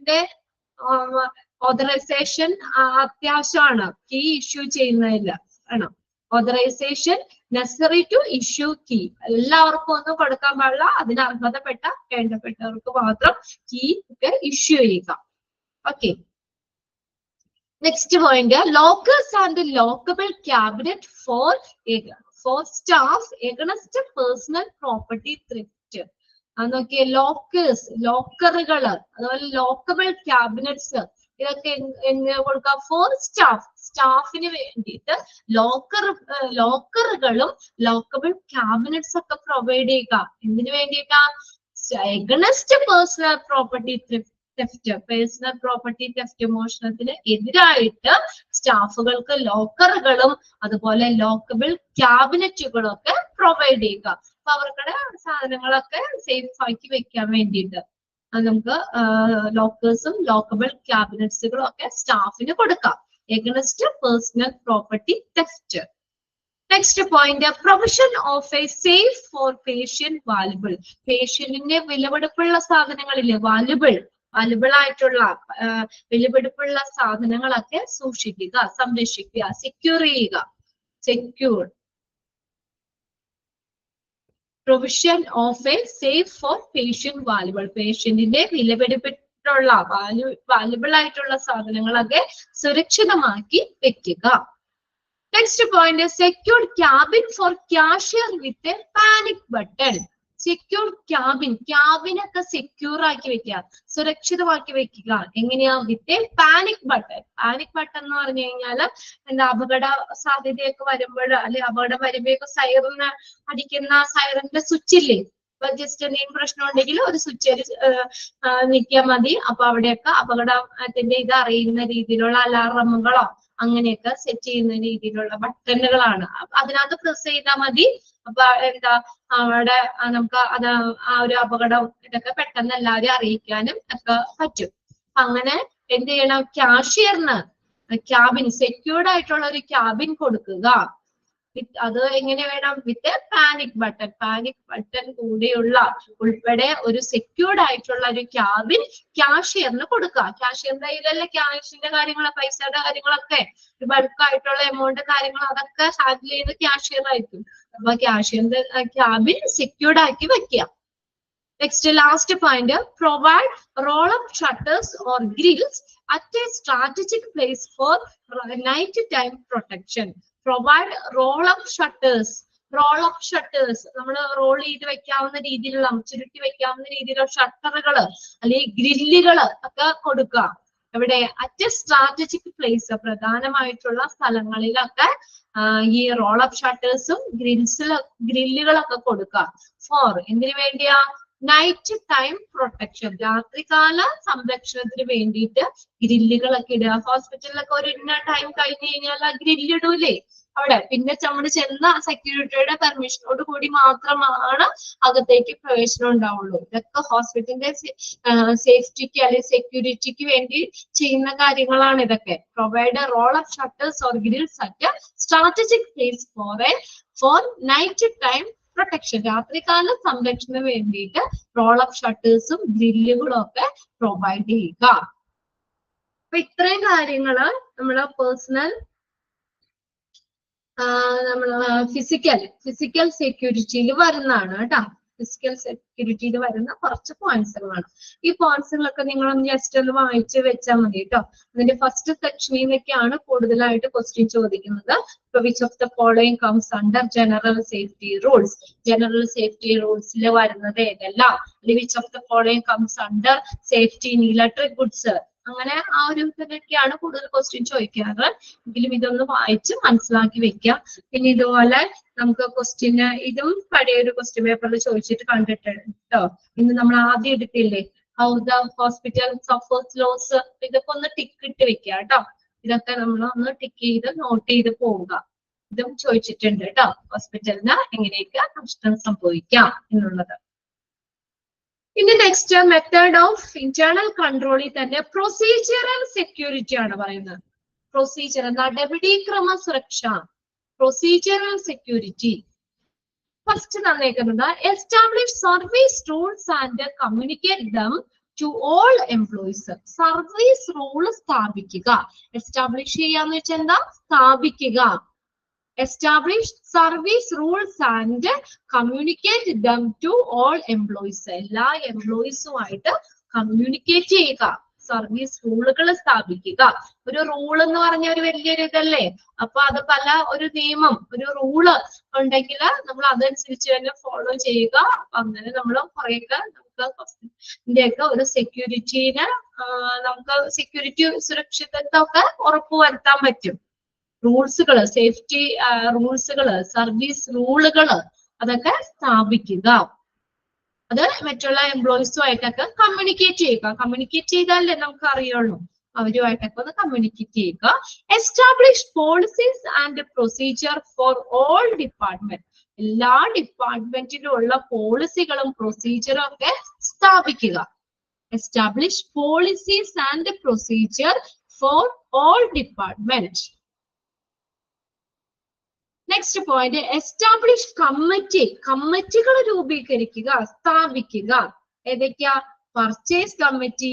അത്യാവശ്യമാണ് കീ ഇഷ്യൂ ചെയ്യുന്നതിൽ ആണ്. Authorisation necessary to issue key, എല്ലാവർക്കും ഒന്നും കൊടുക്കാൻ പാടില്ല, അതിന് അർഹതപ്പെട്ട വേണ്ടപ്പെട്ടവർക്ക് മാത്രം കീ ഒക്കെ ഇഷ്യൂ ചെയ്യുക. Okay, next point, lockers and lockable cabinet for staff against personal property thrift. നോക്കിയേ, ലോക്കറുകള്, അതുപോലെ ലോക്കബിൾ ക്യാബിനറ്റ്സ്, ഇതൊക്കെ എങ്ങനെ കൊടുക്കാം? ഫോർ സ്റ്റാഫിന് വേണ്ടിയിട്ട് ലോക്കറുകളും ലോക്കബിൾ ക്യാബിനറ്റ്സ് ഒക്കെ പ്രൊവൈഡ് ചെയ്യുക. എന്തിനു വേണ്ടിയിട്ടാ? എഗൻസ്റ്റ് പേഴ്സണൽ പ്രോപ്പർട്ടി തെഫ്റ്റ്, മോഷണത്തിന് എതിരായിട്ട് സ്റ്റാഫുകൾക്ക് ലോക്കറുകളും അതുപോലെ ലോക്കബിൾ ക്യാബിനറ്റുകളും ഒക്കെ പ്രൊവൈഡ് ചെയ്യുക. അപ്പൊ അവരുടെ സാധനങ്ങളൊക്കെ സേഫ് ആക്കി വെക്കാൻ വേണ്ടിയിട്ട് നമുക്ക് ലോക്കേഴ്സും ലോക്കബിൾ ക്യാബിനറ്റ്സുകളും ഒക്കെ സ്റ്റാഫിന് കൊടുക്കാം against personal property theft. Next point, provision of a safe for patient valuable. പേഷ്യന്റിന്റെ വിലപിടിപ്പുള്ള സാധനങ്ങളില്ലേ, വാല്യുബിൾ ആയിട്ടുള്ള വിലപിടിപ്പുള്ള സാധനങ്ങളൊക്കെ സൂക്ഷിക്കുക, സംരക്ഷിക്കുക, സെക്യൂർ ചെയ്യുക. Provision of a safe for patient valuable, പേഷ്യന്റിന്റെ വിലപിടിപ്പുള്ള വാല്യുബിൾ ആയിട്ടുള്ള സാധനങ്ങളൊക്കെ സുരക്ഷിതമാക്കി വെക്കുക. Next point, secure cabin for cashier with a panic button. Secure ക്യാബിനൊക്കെ സെക്യൂർ ആക്കി വെക്കുക, സുരക്ഷിതമാക്കി വെക്കുക. എങ്ങനെയാ? With a panic button. Panic button എന്ന് പറഞ്ഞു കഴിഞ്ഞാല് എന്താ, അപകട സാധ്യതയൊക്കെ വരുമ്പോൾ അല്ലെ അപകടം വരുമ്പോഴൊക്കെ സൈറന് അടിക്കുന്ന സൈറന്റെ സ്വിച്ച് ഇല്ലേ, ഇപ്പൊ ജസ്റ്റ് എന്തെങ്കിലും പ്രശ്നം ഉണ്ടെങ്കിൽ ഒരു സ്വിച്ച് നീക്കിയാൽ മതി. അപ്പൊ അവിടെയൊക്കെ അപകടത്തിന്റെ ഇത് അറിയുന്ന രീതിയിലുള്ള അലാറമുകളോ അങ്ങനെയൊക്കെ സെറ്റ് ചെയ്യുന്ന രീതിയിലുള്ള ബട്ടണുകളാണ്. അതിനകത്ത് പ്രസ് ചെയ്താൽ മതി. അപ്പൊ എന്താ, അവിടെ നമുക്ക് അത് ആ ഒരു അപകടം ഇതൊക്കെ പെട്ടെന്ന് എല്ലാവരും അറിയിക്കാനും ഒക്കെ പറ്റും. അങ്ങനെ എന്ത് ചെയ്യണം? ക്യാഷ്യറിന് ക്യാബിൻ, സെക്യൂർഡ് ആയിട്ടുള്ള ഒരു ക്യാബിൻ കൊടുക്കുക. അത് എങ്ങനെ വേണം? വിത്ത് പാനിക് ബട്ടൺ കൂടെയുള്ള ഉൾപ്പെടെ ഒരു സെക്യൂർഡ് ആയിട്ടുള്ള ഒരു ക്യാബിൻ ക്യാഷ്യറിന് കൊടുക്കുക. ക്യാഷ്യറിന്റെ കയ്യിലല്ലേ ക്യാഷിന്റെ കാര്യങ്ങൾ, പൈസയുടെ കാര്യങ്ങളൊക്കെ, ബൾക്ക് ആയിട്ടുള്ള എമൗണ്ട് കാര്യങ്ങൾ അതൊക്കെ ഹാൻഡിൽ ചെയ്ത് ക്യാഷ്യർ ആയിരിക്കും. അപ്പൊ ക്യാഷ്യറിന്റെ ക്യാബിൻ സെക്യൂർഡ് ആക്കി വെക്കുക. Next last point, provide role up shutters or grills at A strategic place for night time protection. Provide role up shutters നമ്മൾ റോൾ ചെയ്ത് വെക്കാവുന്ന രീതിയിലുള്ള, ചുരുട്ടി വെക്കാവുന്ന രീതിയിലുള്ള ഷട്ടറുകൾ അല്ലെങ്കിൽ ഗ്രില്ലുകൾ ഒക്കെ കൊടുക്കുക. എവിടെ? അറ്റ് എ സ്ട്രാറ്റജിക് പ്ലേസ്, പ്രധാനമായിട്ടുള്ള സ്ഥലങ്ങളിലൊക്കെ ഈ റോൾ അപ്പ് ഷട്ടേഴ്സും ഗ്രില്ലുകളൊക്കെ കൊടുക്കുക. ഫോർ എന്തിനു വേണ്ടിയാ? നൈറ്റ് ടൈം പ്രൊട്ടക്ഷൻ, രാത്രികാല സംരക്ഷണത്തിന് വേണ്ടിയിട്ട് ഗ്രില്ലുകളൊക്കെ ഇടുക. ഹോസ്പിറ്റലിലൊക്കെ ഒരു ഇന്ന ടൈം കഴിഞ്ഞ് കഴിഞ്ഞാൽ ആ ഗ്രില്ലിടൂലേ അവിടെ, പിന്നെ നമ്മൾ ചെന്ന സെക്യൂരിറ്റിയുടെ പെർമിഷനോട് കൂടി മാത്രമാണ് അകത്തേക്ക് പ്രവേശനം ഉണ്ടാവുള്ളൂ. ഇതൊക്കെ ഹോസ്പിറ്റലിന്റെ സേഫ്റ്റിക്ക് അല്ലെങ്കിൽ സെക്യൂരിറ്റിക്ക് വേണ്ടി ചെയ്യുന്ന കാര്യങ്ങളാണ് ഇതൊക്കെ. Provide role of shutters or grills at strategic place for night time protection, രാത്രികാല സംരക്ഷണത്തിന് വേണ്ടിയിട്ട് റോൾ ഓഫ് ഷട്ടേഴ്സും ഗ്രില്ലുകളും ഒക്കെ പ്രൊവൈഡ് ചെയ്യുക. അപ്പൊ ഇത്രയും കാര്യങ്ങള് നമ്മള് പേഴ്സണൽ ഫിസിക്കൽ സെക്യൂരിറ്റിയിൽ വരുന്നതാണ് കേട്ടോ. ഫിസിക്കൽ സെക്യൂരിറ്റിയിൽ വരുന്ന കുറച്ച് പോയിന്റ്സുകളാണ്. ഈ പോയിന്റ്സുകളൊക്കെ നിങ്ങളൊന്ന് ജസ്റ്റ് ഒന്ന് വായിച്ച് വെച്ചാൽ മതി കേട്ടോ. അതിന്റെ ഫസ്റ്റ് സെക്ഷനിൽ നിന്നൊക്കെയാണ് കൂടുതലായിട്ട് ക്വസ്റ്റ്യൻ ചോദിക്കുന്നത്. ഇപ്പൊ which of the following comes under general safety rules, general safety റൂൾസിൽ വരുന്നത് ഏതെല്ലാം, അല്ലെങ്കിൽ which of the following comes under safety in electric goods, അങ്ങനെ ആ ഒരു ഇതിനൊക്കെയാണ് കൂടുതൽ ക്വസ്റ്റ്യൻ ചോദിക്കാറ്. എങ്കിലും ഇതൊന്ന് വായിച്ച് മനസ്സിലാക്കി വെക്കാം. പിന്നെ ഇതുപോലെ നമുക്ക് ക്വസ്റ്റ്യന് ഇതും പഴയ ഒരു ക്വസ്റ്റ്യൻ പേപ്പറിൽ ചോദിച്ചിട്ട് കണ്ടിട്ടുണ്ട് കേട്ടോ. ഇന്ന് നമ്മൾ ആദ്യം എടുത്തില്ലേ how the hospital suffers loss, ഇതൊക്കെ ഒന്ന് ടിക്ക് ഇട്ട് വെക്കുക കേട്ടോ. ഇതൊക്കെ നമ്മൾ ഒന്ന് ടിക്ക് ചെയ്ത് നോട്ട് ചെയ്ത് പോവുക. ഇതും ചോദിച്ചിട്ടുണ്ട് കേട്ടോ, ഹോസ്പിറ്റലിന് എങ്ങനെയൊക്കെ നഷ്ടം സംഭവിക്കാം എന്നുള്ളത്. ഇനി നെക്സ്റ്റ് മെത്തേഡ് ഓഫ് ഇന്റേണൽ കൺട്രോളിൽ തന്നെ പ്രൊസീജിയറൽ സെക്യൂരിറ്റി ആണ് പറയുന്നത്. പ്രൊസീജിയർ നടപടിക്രമ സുരക്ഷ, പ്രൊസീജിയറൽ സെക്യൂരിറ്റി. ഫസ്റ്റ് തന്നേക്കുന്നത് establish service rules and communicate them to all employees. Service rule സ്ഥാപിക്കുക. എസ്റ്റാബ്ലിഷ് ചെയ്യാന്ന് വെച്ചാൽ എന്താ, സ്ഥാപിക്കുക. Establish service rules and communicate them to all employees. എല്ലാ എംപ്ലോയീസുമായിട്ട് കമ്മ്യൂണിക്കേറ്റ് ചെയ്യുക, സർവീസ് റൂളുകൾ സ്ഥാപിക്കുക. ഒരു റൂൾ എന്ന് പറഞ്ഞ ഒരു വലിയൊരു ഇതല്ലേ, അപ്പൊ അത് പല ഒരു നിയമം, ഒരു റൂള് ഉണ്ടെങ്കിൽ നമ്മൾ അതനുസരിച്ച് തന്നെ ഫോളോ ചെയ്യുക. അപ്പൊ അങ്ങനെ നമ്മൾ കുറേയൊക്കെ നമുക്ക് ഒരു സെക്യൂരിറ്റീനെ നമുക്ക് സെക്യൂരിറ്റി സുരക്ഷിതത്വമൊക്കെ ഉറപ്പുവരുത്താൻ പറ്റും. റൂൾസുകള്, സേഫ്റ്റി റൂൾസുകള്, സർവീസ് റൂളുകള് അതൊക്കെ സ്ഥാപിക്കുക. അത് മറ്റുള്ള എംപ്ലോയീസുമായിട്ടൊക്കെ കമ്മ്യൂണിക്കേറ്റ് ചെയ്യുക. കമ്മ്യൂണിക്കേറ്റ് ചെയ്താലേ നമുക്ക് അറിയുള്ളൂ, അവരുമായിട്ടൊക്കെ ഒന്ന് കമ്മ്യൂണിക്കേറ്റ് ചെയ്യുക. Establish policies and procedure for all department. എല്ലാ ഡിപ്പാർട്ട്മെന്റിലും ഉള്ള പോളിസികളും പ്രൊസീജിയറും ഒക്കെ സ്ഥാപിക്കുക. Establish policies and procedure for all department. Next point establish committee. കമ്മിറ്റികൾ രൂപീകരിക്കുക, സ്ഥാപിക്കുക. ഏതൊക്കെയാ, purchase committee,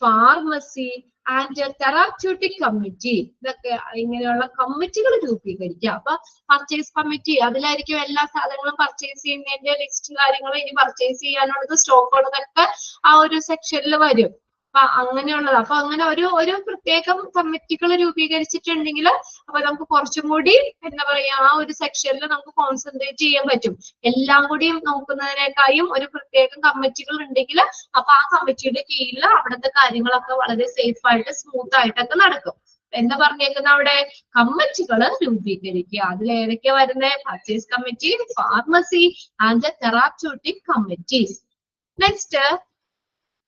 pharmacy and therapeutic committee. ഇതൊക്കെ ഇങ്ങനെയുള്ള കമ്മിറ്റികൾ രൂപീകരിക്കുക. അപ്പൊ പർച്ചേസ് കമ്മിറ്റി, അതിലായിരിക്കും എല്ലാ സാധനങ്ങളും പർച്ചേസ് ചെയ്യുന്നതിന്റെ ലിസ്റ്റ് കാര്യങ്ങളും, ഇനി പർച്ചേസ് ചെയ്യാനുള്ളത് സ്റ്റോക്ക് ഉള്ളതൊക്കെ ആ ഒരു സെക്ഷനിൽ വരും. അപ്പൊ അങ്ങനെയുള്ളത്, അപ്പൊ അങ്ങനെ ഒരു പ്രത്യേകം കമ്മിറ്റികൾ രൂപീകരിച്ചിട്ടുണ്ടെങ്കിൽ അപ്പൊ നമുക്ക് കുറച്ചും കൂടി എന്താ പറയാ ആ ഒരു സെക്ഷനിൽ നമുക്ക് കോൺസെൻട്രേറ്റ് ചെയ്യാൻ പറ്റും. എല്ലാം കൂടി നോക്കുന്നതിനേക്കാളും ഒരു പ്രത്യേകം കമ്മിറ്റികൾ ഉണ്ടെങ്കിൽ അപ്പൊ ആ കമ്മിറ്റിയുടെ കീഴിൽ അവിടുത്തെ കാര്യങ്ങളൊക്കെ വളരെ സേഫ് ആയിട്ട് സ്മൂത്ത് ആയിട്ടൊക്കെ നടക്കും. എന്താ പറഞ്ഞേക്കുന്ന അവിടെ, കമ്മിറ്റികൾ രൂപീകരിക്കുക. അതിൽ ഏതൊക്കെയാ വരുന്നത്, purchase committee, pharmacy and therapeutic committees. Next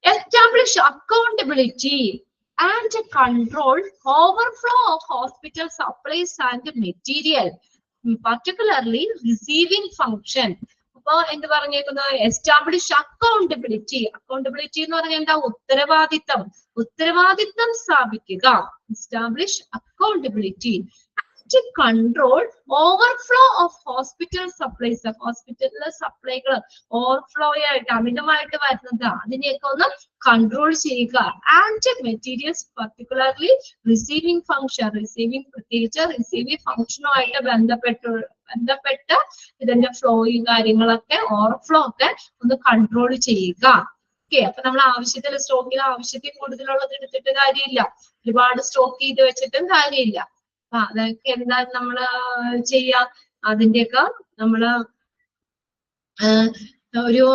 establish accountability and control overflow of hospital supplies and material, particularly receiving function. അപ്പൊ എന്ത് പറഞ്ഞേക്കുന്നത്, എസ്റ്റാബ്ലിഷ് അക്കൗണ്ടബിലിറ്റി. അക്കൗണ്ടബിലിറ്റി എന്ന് പറഞ്ഞാൽ എന്താ, ഉത്തരവാദിത്തം. ഉത്തരവാദിത്തം സ്ഥാപിക്കുക. Establish accountability to control overflow of hospital supplies. ഹോസ്പിറ്റലിലെ സപ്ലൈകൾ ഓവർഫ്ലോ ആയിട്ട് അമിതമായിട്ട് വരുന്നത് അതിനെയൊക്കെ ഒന്ന് കൺട്രോൾ ചെയ്യുക. And materials particularly receiving function. Receiving, പ്രത്യേകിച്ച് റിസീവിംഗ് ഫംഗ്ഷനുമായിട്ട് ബന്ധപ്പെട്ട് ഇതിന്റെ ഫ്ലോയും കാര്യങ്ങളൊക്കെ ഓവർഫ്ലോ ഒക്കെ ഒന്ന് കൺട്രോൾ ചെയ്യുക. ഓക്കെ, അപ്പൊ നമ്മൾ ആവശ്യത്തിൽ സ്റ്റോക്കിൽ ആവശ്യത്തിൽ കൂടുതലുള്ളത് എടുത്തിട്ട് കാര്യമില്ല, ഒരുപാട് സ്റ്റോക്ക് ചെയ്ത് വെച്ചിട്ടും കാര്യമില്ല. അപ്പൊ അതൊക്കെ എന്താ നമ്മള് ചെയ്യാ, അതിന്റെയൊക്കെ നമ്മള് ഒരു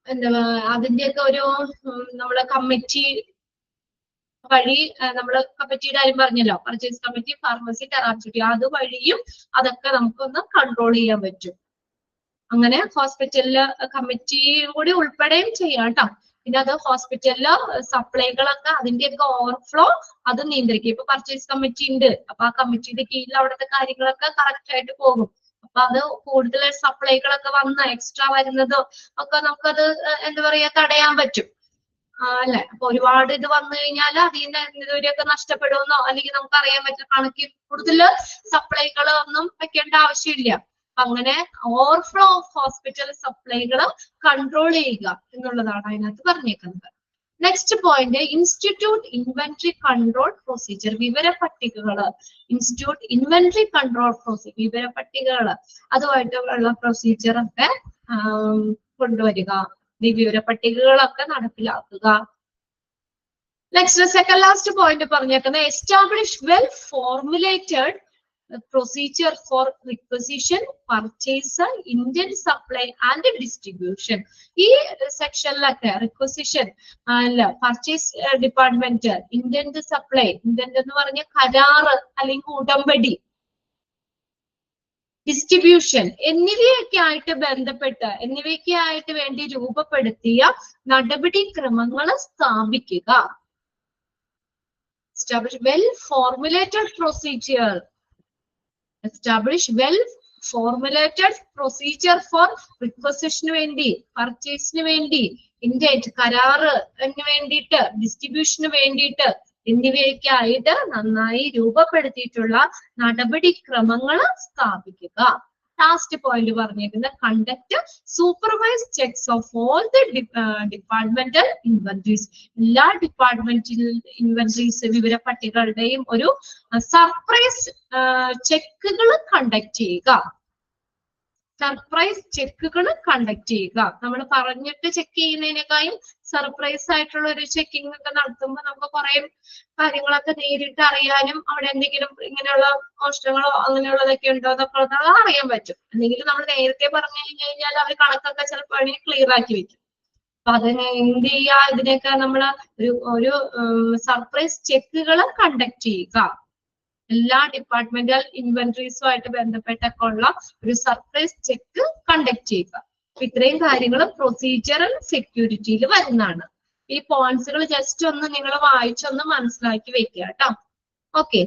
എന്താ അതിന്റെയൊക്കെ ഒരു നമ്മള് കമ്മിറ്റി വഴി, നമ്മള് കമ്മിറ്റിയുടെ കാര്യം പറഞ്ഞല്ലോ, പർച്ചേസ് കമ്മിറ്റി, ഫാർമസി, തെറാപ്യൂട്ടി, അത് വഴിയും അതൊക്കെ നമുക്കൊന്ന് കൺട്രോൾ ചെയ്യാൻ പറ്റും. അങ്ങനെ ഹോസ്പിറ്റലില് കമ്മിറ്റി കൂടി ഉൾപ്പെടെയും ചെയ്യാം കേട്ടോ. പിന്നെ അത് ഹോസ്പിറ്റലില് സപ്ലൈകളൊക്കെ അതിന്റെയൊക്കെ ഓവർഫ്ലോ അത് നിയന്ത്രിക്കും. ഇപ്പൊ പർച്ചേസ് കമ്മിറ്റി ഉണ്ട്, അപ്പൊ ആ കമ്മിറ്റിയുടെ കീഴിൽ അവിടുത്തെ കാര്യങ്ങളൊക്കെ കറക്റ്റ് ആയിട്ട് പോകും. അപ്പൊ അത് കൂടുതൽ സപ്ലൈകളൊക്കെ വന്ന് എക്സ്ട്രാ വരുന്നത് ഒക്കെ നമുക്കത് എന്താ പറയാ തടയാൻ പറ്റും അല്ലെ. അപ്പൊ ഒരുപാട് ഇത് വന്നു കഴിഞ്ഞാൽ അതിന്റെ ഇതുവരെയൊക്കെ നഷ്ടപ്പെടുമെന്നോ അല്ലെങ്കിൽ നമുക്ക് അറിയാൻ പറ്റും. കണക്കിൽ കൂടുതൽ സപ്ലൈകൾ ഒന്നും വെക്കേണ്ട ആവശ്യമില്ല. അങ്ങനെ ഓവർഫ്ലോ ഓഫ് ഹോസ്പിറ്റൽ സപ്ലൈകൾ കൺട്രോൾ ചെയ്യുക എന്നുള്ളതാണ് അതിനകത്ത് പറഞ്ഞേക്കുന്നത്. Next point institute inventory control procedure. വിവര പട്ടികകള്, ഇൻസ്റ്റിറ്റ്യൂട്ട് ഇൻവെന്ററി കൺട്രോൾ പ്രൊസീജിയർ, വിവര പട്ടികകള് അതുമായിട്ടുള്ള പ്രൊസീജിയർ ഒക്കെ കൊണ്ടുവരിക, വിവര പട്ടികകളൊക്കെ നടപ്പിലാക്കുക. നെക്സ്റ്റ് സെക്കൻഡ് ലാസ്റ്റ് പോയിന്റ് പറഞ്ഞേക്കുന്നത് establish well formulated procedure for requisition, purchase, intent supply and distribution. ഈ സെക്ഷനിലൊക്കെ റിക്വസിഷൻ അല്ല, purchase department, intent supply, intent എന്ന് പറഞ്ഞ കരാറ് അല്ലെങ്കിൽ ഉടമ്പടി, ഡിസ്ട്രിബ്യൂഷൻ എന്നിവയൊക്കെ ആയിട്ട് ബന്ധപ്പെട്ട് എന്നിവയ്ക്ക് ആയിട്ട് വേണ്ടി രൂപപ്പെടുത്തിയ നടപടിക്രമങ്ങൾ സ്ഥാപിക്കുക. Establish well formulated procedure. Establish well formulated procedure for requisition വേണ്ടി, പർച്ചേസിന് വേണ്ടി, ഇന്റന്റ് കരാറിന് വേണ്ടിയിട്ട്, ഡിസ്ട്രിബ്യൂഷന് വേണ്ടിയിട്ട് എന്നിവയൊക്കെ ആയിട്ട് നന്നായി രൂപപ്പെടുത്തിയിട്ടുള്ള നടപടിക്രമങ്ങൾ സ്ഥാപിക്കുക. ലാസ്റ്റ് പോയിന്റ് പറഞ്ഞിരിക്കുന്നത് conduct supervise checks of all the departmental inventories. എല്ലാ ഡിപ്പാർട്ട്മെന്റൽ ഇൻവെന്ററീസ് വിവര പട്ടികകളുടെയും ഒരു സർപ്രൈസ് ചെക്കുകൾ കണ്ടക്ട് ചെയ്യുക. സർപ്രൈസ് ചെക്കുകൾ കണ്ടക്ട് ചെയ്യുക. നമ്മൾ പറഞ്ഞിട്ട് ചെക്ക് ചെയ്യുന്നതിനേക്കാളും സർപ്രൈസ് ആയിട്ടുള്ള ഒരു ചെക്കിംഗ് ഒക്കെ നടത്തുമ്പോൾ നമുക്ക് കുറെ കാര്യങ്ങളൊക്കെ നേരിട്ട് അറിയാനും അവിടെ എന്തെങ്കിലും ഇങ്ങനെയുള്ള മോഷണങ്ങളോ അങ്ങനെയുള്ളതൊക്കെ ഉണ്ടോ എന്നൊക്കെ അറിയാൻ പറ്റും. എന്തെങ്കിലും നമ്മൾ നേരത്തെ പറഞ്ഞു കഴിഞ്ഞാൽ അവർ കണക്കൊക്കെ ചിലപ്പോൾ ക്ലിയർ ആക്കി വെക്കും. അപ്പൊ അതിനെ എന്ത് ചെയ്യുക, ഇതിനൊക്കെ നമ്മൾ ഒരു സർപ്രൈസ് ചെക്കുകൾ കണ്ടക്ട് ചെയ്യുക. എല്ലാ ഡിപ്പാർട്ട്മെന്റൽ ഇൻവെന്ററീസുമായിട്ട് ബന്ധപ്പെട്ടൊക്കെ ഉള്ള ഒരു സർപ്രൈസ് ചെക്ക് കണ്ടക്ട് ചെയ്യുക. ഇത്രയും കാര്യങ്ങൾ പ്രൊസീജിയറൽ സെക്യൂരിറ്റിയിൽ വരുന്നതാണ്. ഈ പോയിന്റ്സുകൾ ജസ്റ്റ് ഒന്ന് നിങ്ങൾ വായിച്ചൊന്ന് മനസ്സിലാക്കി വെക്കുക കേട്ടോ. ഓക്കെ,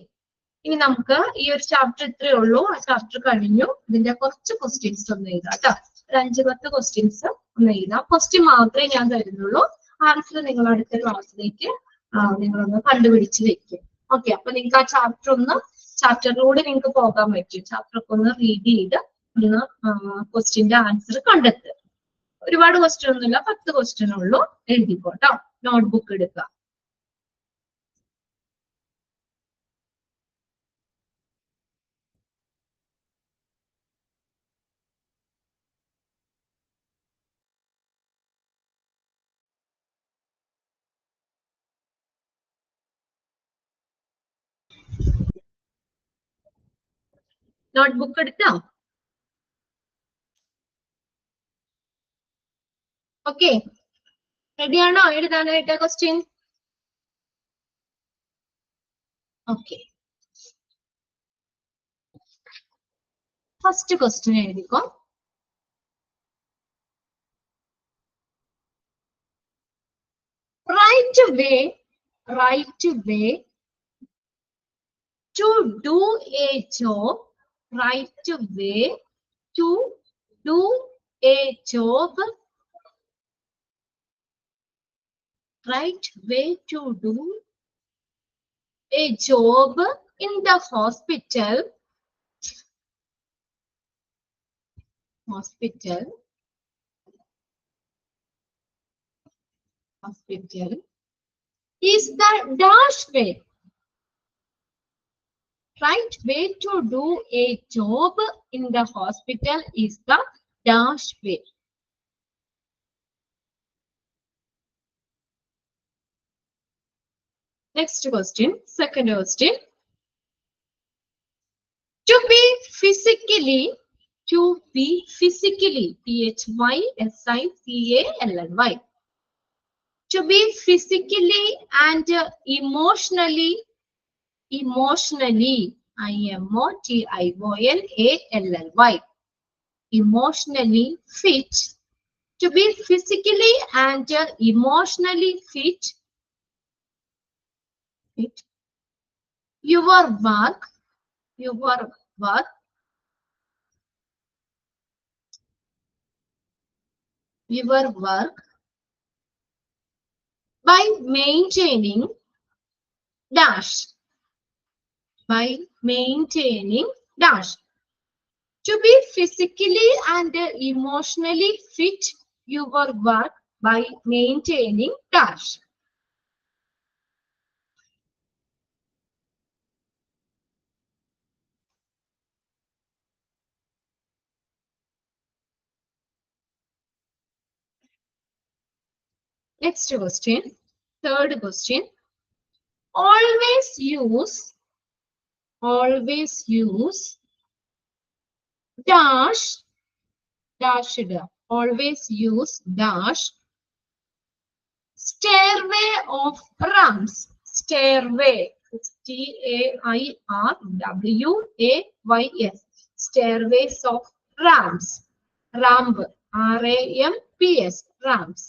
ഇനി നമുക്ക് ഈ ഒരു ചാപ്റ്റർ ഇത്രയേ ഉള്ളൂ. ആ ചാപ്റ്റർ കഴിഞ്ഞു. ഇതിന്റെ കുറച്ച് ക്വസ്റ്റ്യൻസ് ഒന്ന് എഴുതാം കേട്ടോ. ഒരു 5-10 ക്വസ്റ്റ്യൻസ് ഒന്ന് എഴുതാം. ക്വസ്റ്റ്യൻ മാത്രമേ ഞാൻ തരുന്നുള്ളൂ. ആൻസർ നിങ്ങൾ അടുത്ത ക്ലാസ്സിലേക്ക് നിങ്ങളൊന്ന് കണ്ടുപിടിച്ച് വെക്കും. ഓക്കെ, അപ്പൊ നിങ്ങൾക്ക് ആ ചാപ്റ്ററിലൂടെ നിങ്ങൾക്ക് പോകാൻ പറ്റും. ചാപ്റ്റർ ഒക്കെ ഒന്ന് റീഡ് ചെയ്ത് ഒന്ന് ക്വസ്റ്റ്യന്റെ ആൻസർ കണ്ടെത്തുക. ഒരുപാട് ക്വസ്റ്റ്യൻ ഒന്നുമില്ല, 10 ക്വസ്റ്റ്യൻ ഉള്ളൂ. എഴുതിക്കോട്ടോ, നോട്ട്ബുക്ക് എടുക്കുക. നോട്ട്ബുക്ക് എടുത്തോ? ഓക്കെ, റെഡിയാണോ എഴുതാനായിട്ട് ക്വസ്റ്റ്യൻ? ഓക്കെ, ഫസ്റ്റ് ക്വസ്റ്റ്യൻ എഴുതിക്കോ. Right way to do a job. Right way to do a job. Right way to do a job in the hospital. Is the dash way. Right way to do a job in the hospital is the dash way. Next question, second question. To be physically, PHYSICALLY. To be physically and emotionally, IMOTIONALLY. Emotionally fit. To be physically and emotionally fit. Your work by maintaining dash. To be physically and emotionally fit your work by maintaining dash. Next question, third question. Always use dash ഇടുക. Always use dash stairway of rams. Stairway, Stairways. Stairways of rams. Ramp, RAMPS, rams.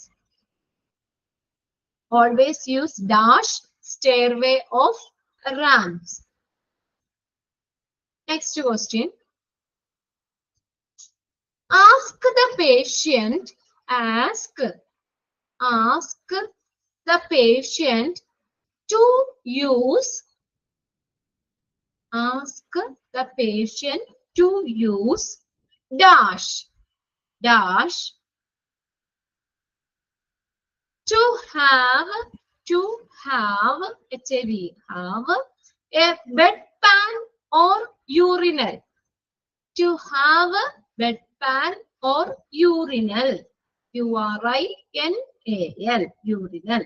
Always use dash stairway of rams. Next question. Ask the patient to use dash to have a bedpan or urinal. To have a bedpan or urinal. URINAL, urinal.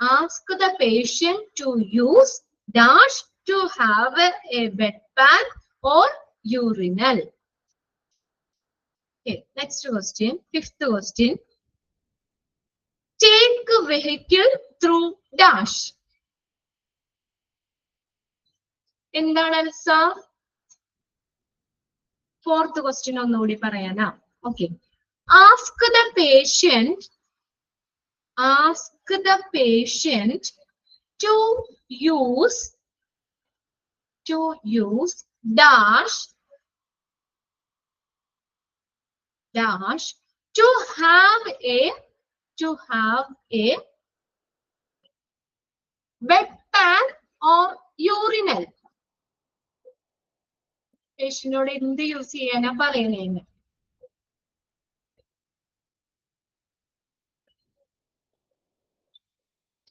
Ask the patient to use dash to have a bedpan or urinal. Okay, next question, fifth question. Take a vehicle through dash. എന്താണ് അൽസ? Fourth question ഒന്നുകൂടി പറയാനാ. Okay. Ask the patient to use dash to have a bedpan or urinal. പേഷ്യന്റിനോട് എന്ത് use ചെയ്യാനാ പറയുന്നതെന്ന്.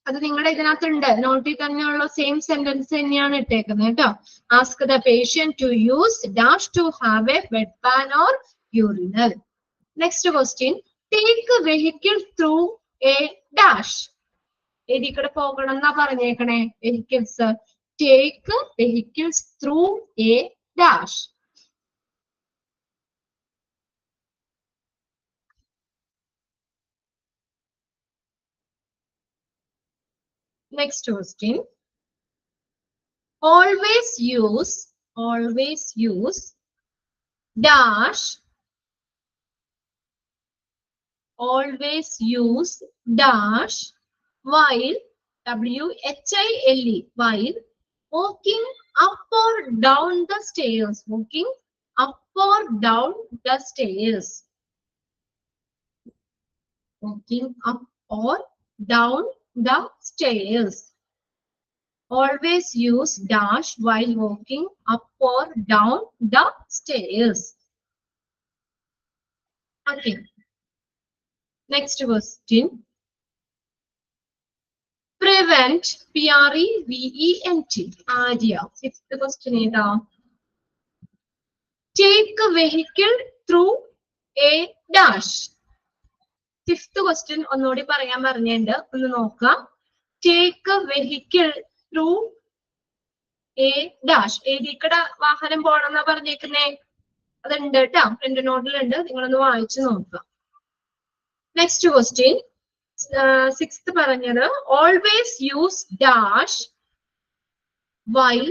അത് നിങ്ങളുടെ ഇതിനകത്തുണ്ട്, നോട്ടിൽ തന്നെയുള്ള സെയിം സെന്റൻസ് തന്നെയാണ് ഇട്ടേക്കുന്നത് കേട്ടോ. Ask the patient to use dash to have a bedpan or urinal. Next question. Take vehicle through a dash. ഏതിക്കൂടെ പോകണം എന്നാ പറഞ്ഞേക്കണേ? Vehicles. Take vehicles through a dash. Next question. Always use dash. Always use dash while WHILE while walking up or down the stairs. Walking up or down the stairs. Walking up or down the stairs. Always use dash while walking up or down the stairs. Okay. Next question. Prevent, PREVENT. Arya. Sixth question is take a vehicle through a dash. Fifth question ഒന്നുകൂടി പറയാൻ പറഞ്ഞിട്ടുണ്ട്, ഒന്ന് നോക്കാം. Take a vehicle through a dash. ഏതിക്കട വാഹനം പോണെന്നാ പറഞ്ഞേക്കുന്നേ? അതുണ്ട് കേട്ടോ, എന്റെ നോട്ടിലുണ്ട്, നിങ്ങളൊന്ന് വായിച്ചു നോക്കാം. Next question. സിക്സ്ത് പറഞ്ഞത് always use dash while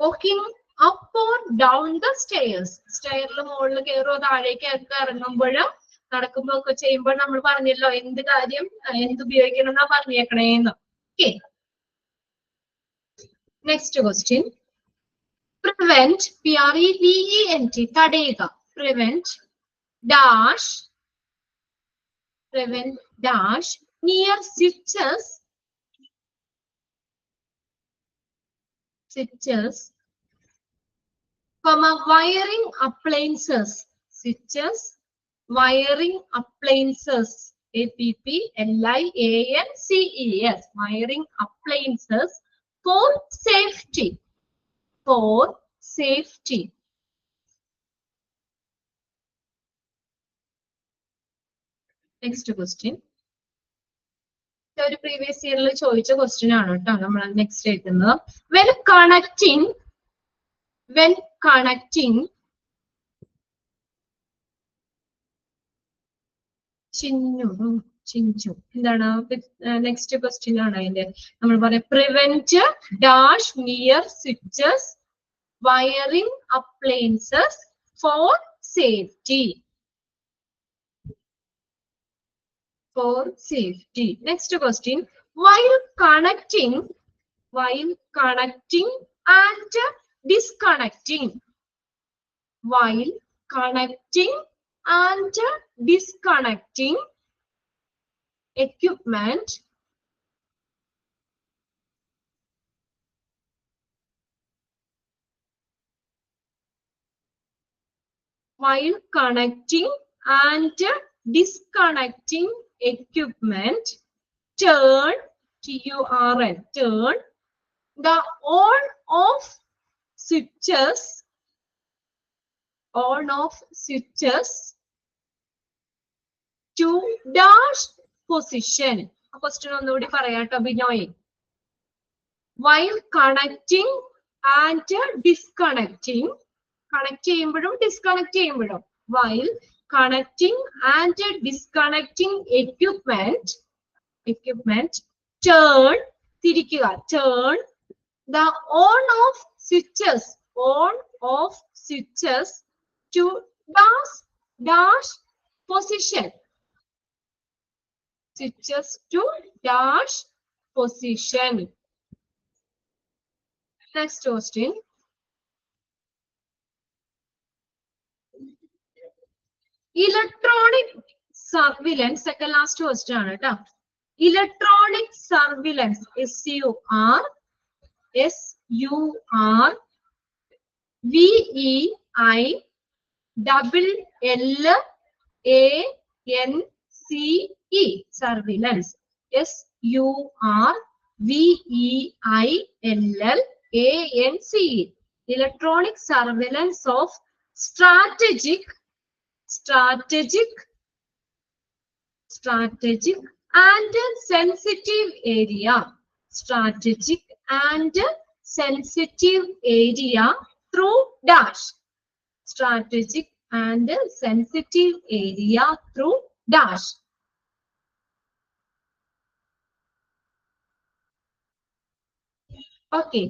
walking up or down the stairs. സ്റ്റെയറിൽ മുകളിൽ കയറോ താഴേക്ക് ഇറങ്ങുമ്പോഴും നടക്കുമ്പോ ഒക്കെ ചെയ്യുമ്പോൾ നമ്മൾ പറഞ്ഞല്ലോ എന്ത് കാര്യം എന്തുപയോഗിക്കണം എന്നാ പറഞ്ഞേക്കണേന്ന്. Okay. Next question. Prevent, PREVENT, തടയുക. Prevent dash near switches wiring appliances. Switches, wiring appliances. APPLIANCES. Wiring appliances for safety. Next question. ഒരു പ്രീവിയസ് ഇയറിൽ ചോദിച്ച ക്വസ്റ്റ്യൻ ആണ് കേട്ടോ നമ്മൾ നെക്സ്റ്റ് എഴുതുന്നത്. വെൻ കണക്റ്റിംഗ് ചിഞ്ചു എന്താണ് നെക്സ്റ്റ് ക്വസ്റ്റ്യൻ ആണ് അതിന്റെ. നമ്മൾ പറയാം prevent dash near switches wiring appliances for safety. Next question. While connecting and disconnecting. While connecting and disconnecting equipment. While connecting and disconnecting equipment, turn the on-off switches to dash position. Question ഒന്നുകൂടി പറയാട്ടോ Binoy. While connecting and disconnecting, connect ചെയ്യുമ്പോഴും disconnect ചെയ്യുമ്പോഴും, while connecting and disconnecting equipment, turn the on-off switches to dash position. Switches to dash position. Next question. Electronic surveillance, second last question ആണ് ട്ടോ. Electronic surveillance, surveillance, electronic surveillance of strategic and sensitive area. Strategic and sensitive area through dash. Strategic and sensitive area through dash. Okay.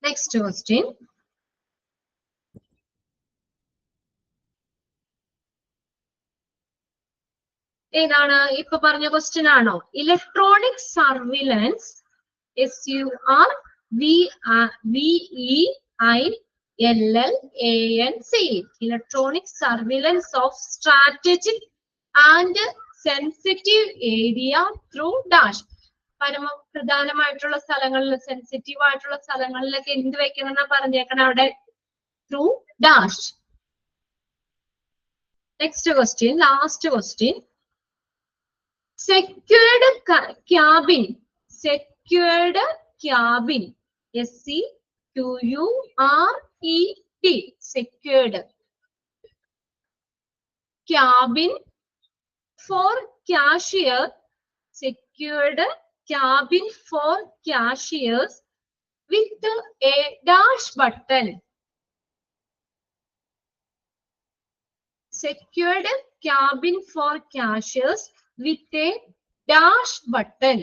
Next question. ഏതാണ് ഇപ്പൊ പറഞ്ഞ question ആണോ? Electronic surveillance, SURVEILLANCE, electronic surveillance of strategic and sensitive area through dash. പരമപ്രധാനമായിട്ടുള്ള സ്ഥലങ്ങളിൽ, sensitive ആയിട്ടുള്ള സ്ഥലങ്ങളിലൊക്കെ എന്ത് വെക്കണം എന്നാ പറഞ്ഞേക്കണം അവിടെ? Through dash. Next question, last question. Secured cabin, secured cabin, SECURED, secured cabin for cashier, secured cabin for cashiers with a dash button. Secured cabin for cashiers with a dash button.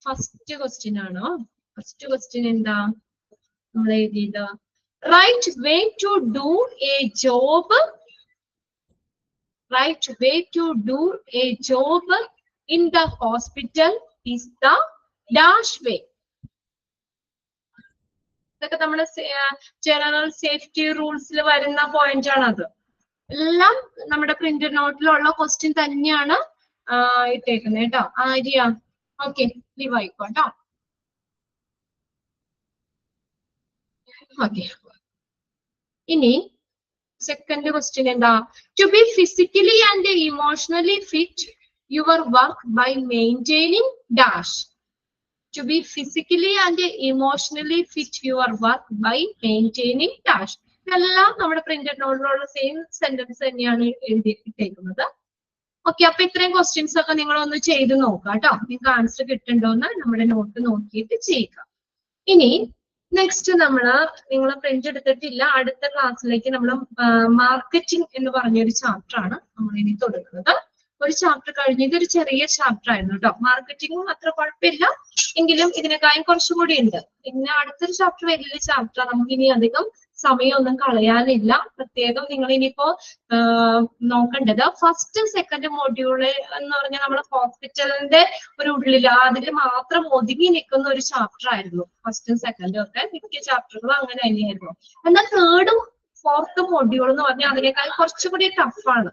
First question ആണോ? First question എന്താ നമ്മൾ എഴുതിയത്? Right way to do a job. Right way to do a job in the hospital is the dash way. ഇതൊക്കെ നമ്മുടെ general safety റൂൾസിൽ വരുന്ന point ആണ്. അത് എല്ലാം നമ്മുടെ പ്രിന്റ് നോട്ടിലുള്ള ക്വസ്റ്റ്യൻ തന്നെയാണ് ഇട്ടേക്കുന്നത് കേട്ടോ. ആര്യ ഓക്കെ, ലീവ് ആയിക്കോട്ടോ. ഓക്കെ, ഇനി സെക്കൻഡ് ക്വസ്റ്റ്യൻ എന്താ? To be physically and emotionally fit your work by maintaining dash. to be physically and emotionally fit your work by maintaining cash. ഇതെല്ലാം നമ്മുടെ പ്രിന്റഡ് നോട്ടിലുള്ള സെയിം സെന്റൻസ് തന്നെയാണ് എഴുതിയിട്ടേക്കുന്നത്. Okay, അപ്പൊ ഇത്രയും questions ഒക്കെ നിങ്ങളൊന്ന് ചെയ്ത് നോക്കാം കേട്ടോ. നിങ്ങൾക്ക് ആൻസർ കിട്ടുന്നുണ്ടോന്ന് നമ്മുടെ നോട്ട് നോക്കിയിട്ട് ചെയ്യുക. ഇനി നെക്സ്റ്റ് നിങ്ങൾ പ്രിന്റ് എടുത്തിട്ടില്ല, അടുത്ത ക്ലാസ്സിലേക്ക് നമ്മൾ മാർക്കറ്റിംഗ് എന്ന് പറഞ്ഞൊരു ചാപ്റ്റർ ആണ് നമ്മൾ ഇനി തുടങ്ങുന്നത്. ഒരു ചാപ്റ്റർ കഴിഞ്ഞ് ഇതൊരു ചെറിയ ചാപ്റ്റർ ആയിരുന്നു കേട്ടോ. മാർക്കറ്റിംഗും അത്ര കുഴപ്പമില്ല, എങ്കിലും ഇതിനെക്കാളും കുറച്ചും കൂടി ഉണ്ട്. പിന്നെ അടുത്തൊരു ചാപ്റ്റർ വലിയ ചാപ്റ്റർ, നമുക്ക് ഇനി അധികം സമയമൊന്നും കളയാനില്ല. പ്രത്യേകം നിങ്ങൾ ഇനിയിപ്പോ നോക്കേണ്ടത് ഫസ്റ്റ് സെക്കൻഡ് മൊഡ്യൂള് എന്ന് പറഞ്ഞാൽ നമ്മുടെ ഹോസ്പിറ്റലിന്റെ ഒരു ഉള്ളിൽ അതിൽ മാത്രം ഒതുങ്ങി നിൽക്കുന്ന ഒരു ചാപ്റ്റർ ആയിരുന്നു ഫസ്റ്റും സെക്കൻഡും ഒക്കെ. മിക്ക ചാപ്റ്ററുകളും അങ്ങനെ തന്നെയായിരുന്നു. എന്നാൽ തേർഡും ഫോർത്തും മൊഡ്യൂൾ എന്ന് പറഞ്ഞാൽ അതിനേക്കാൾ കുറച്ചുകൂടി ടഫാണ്.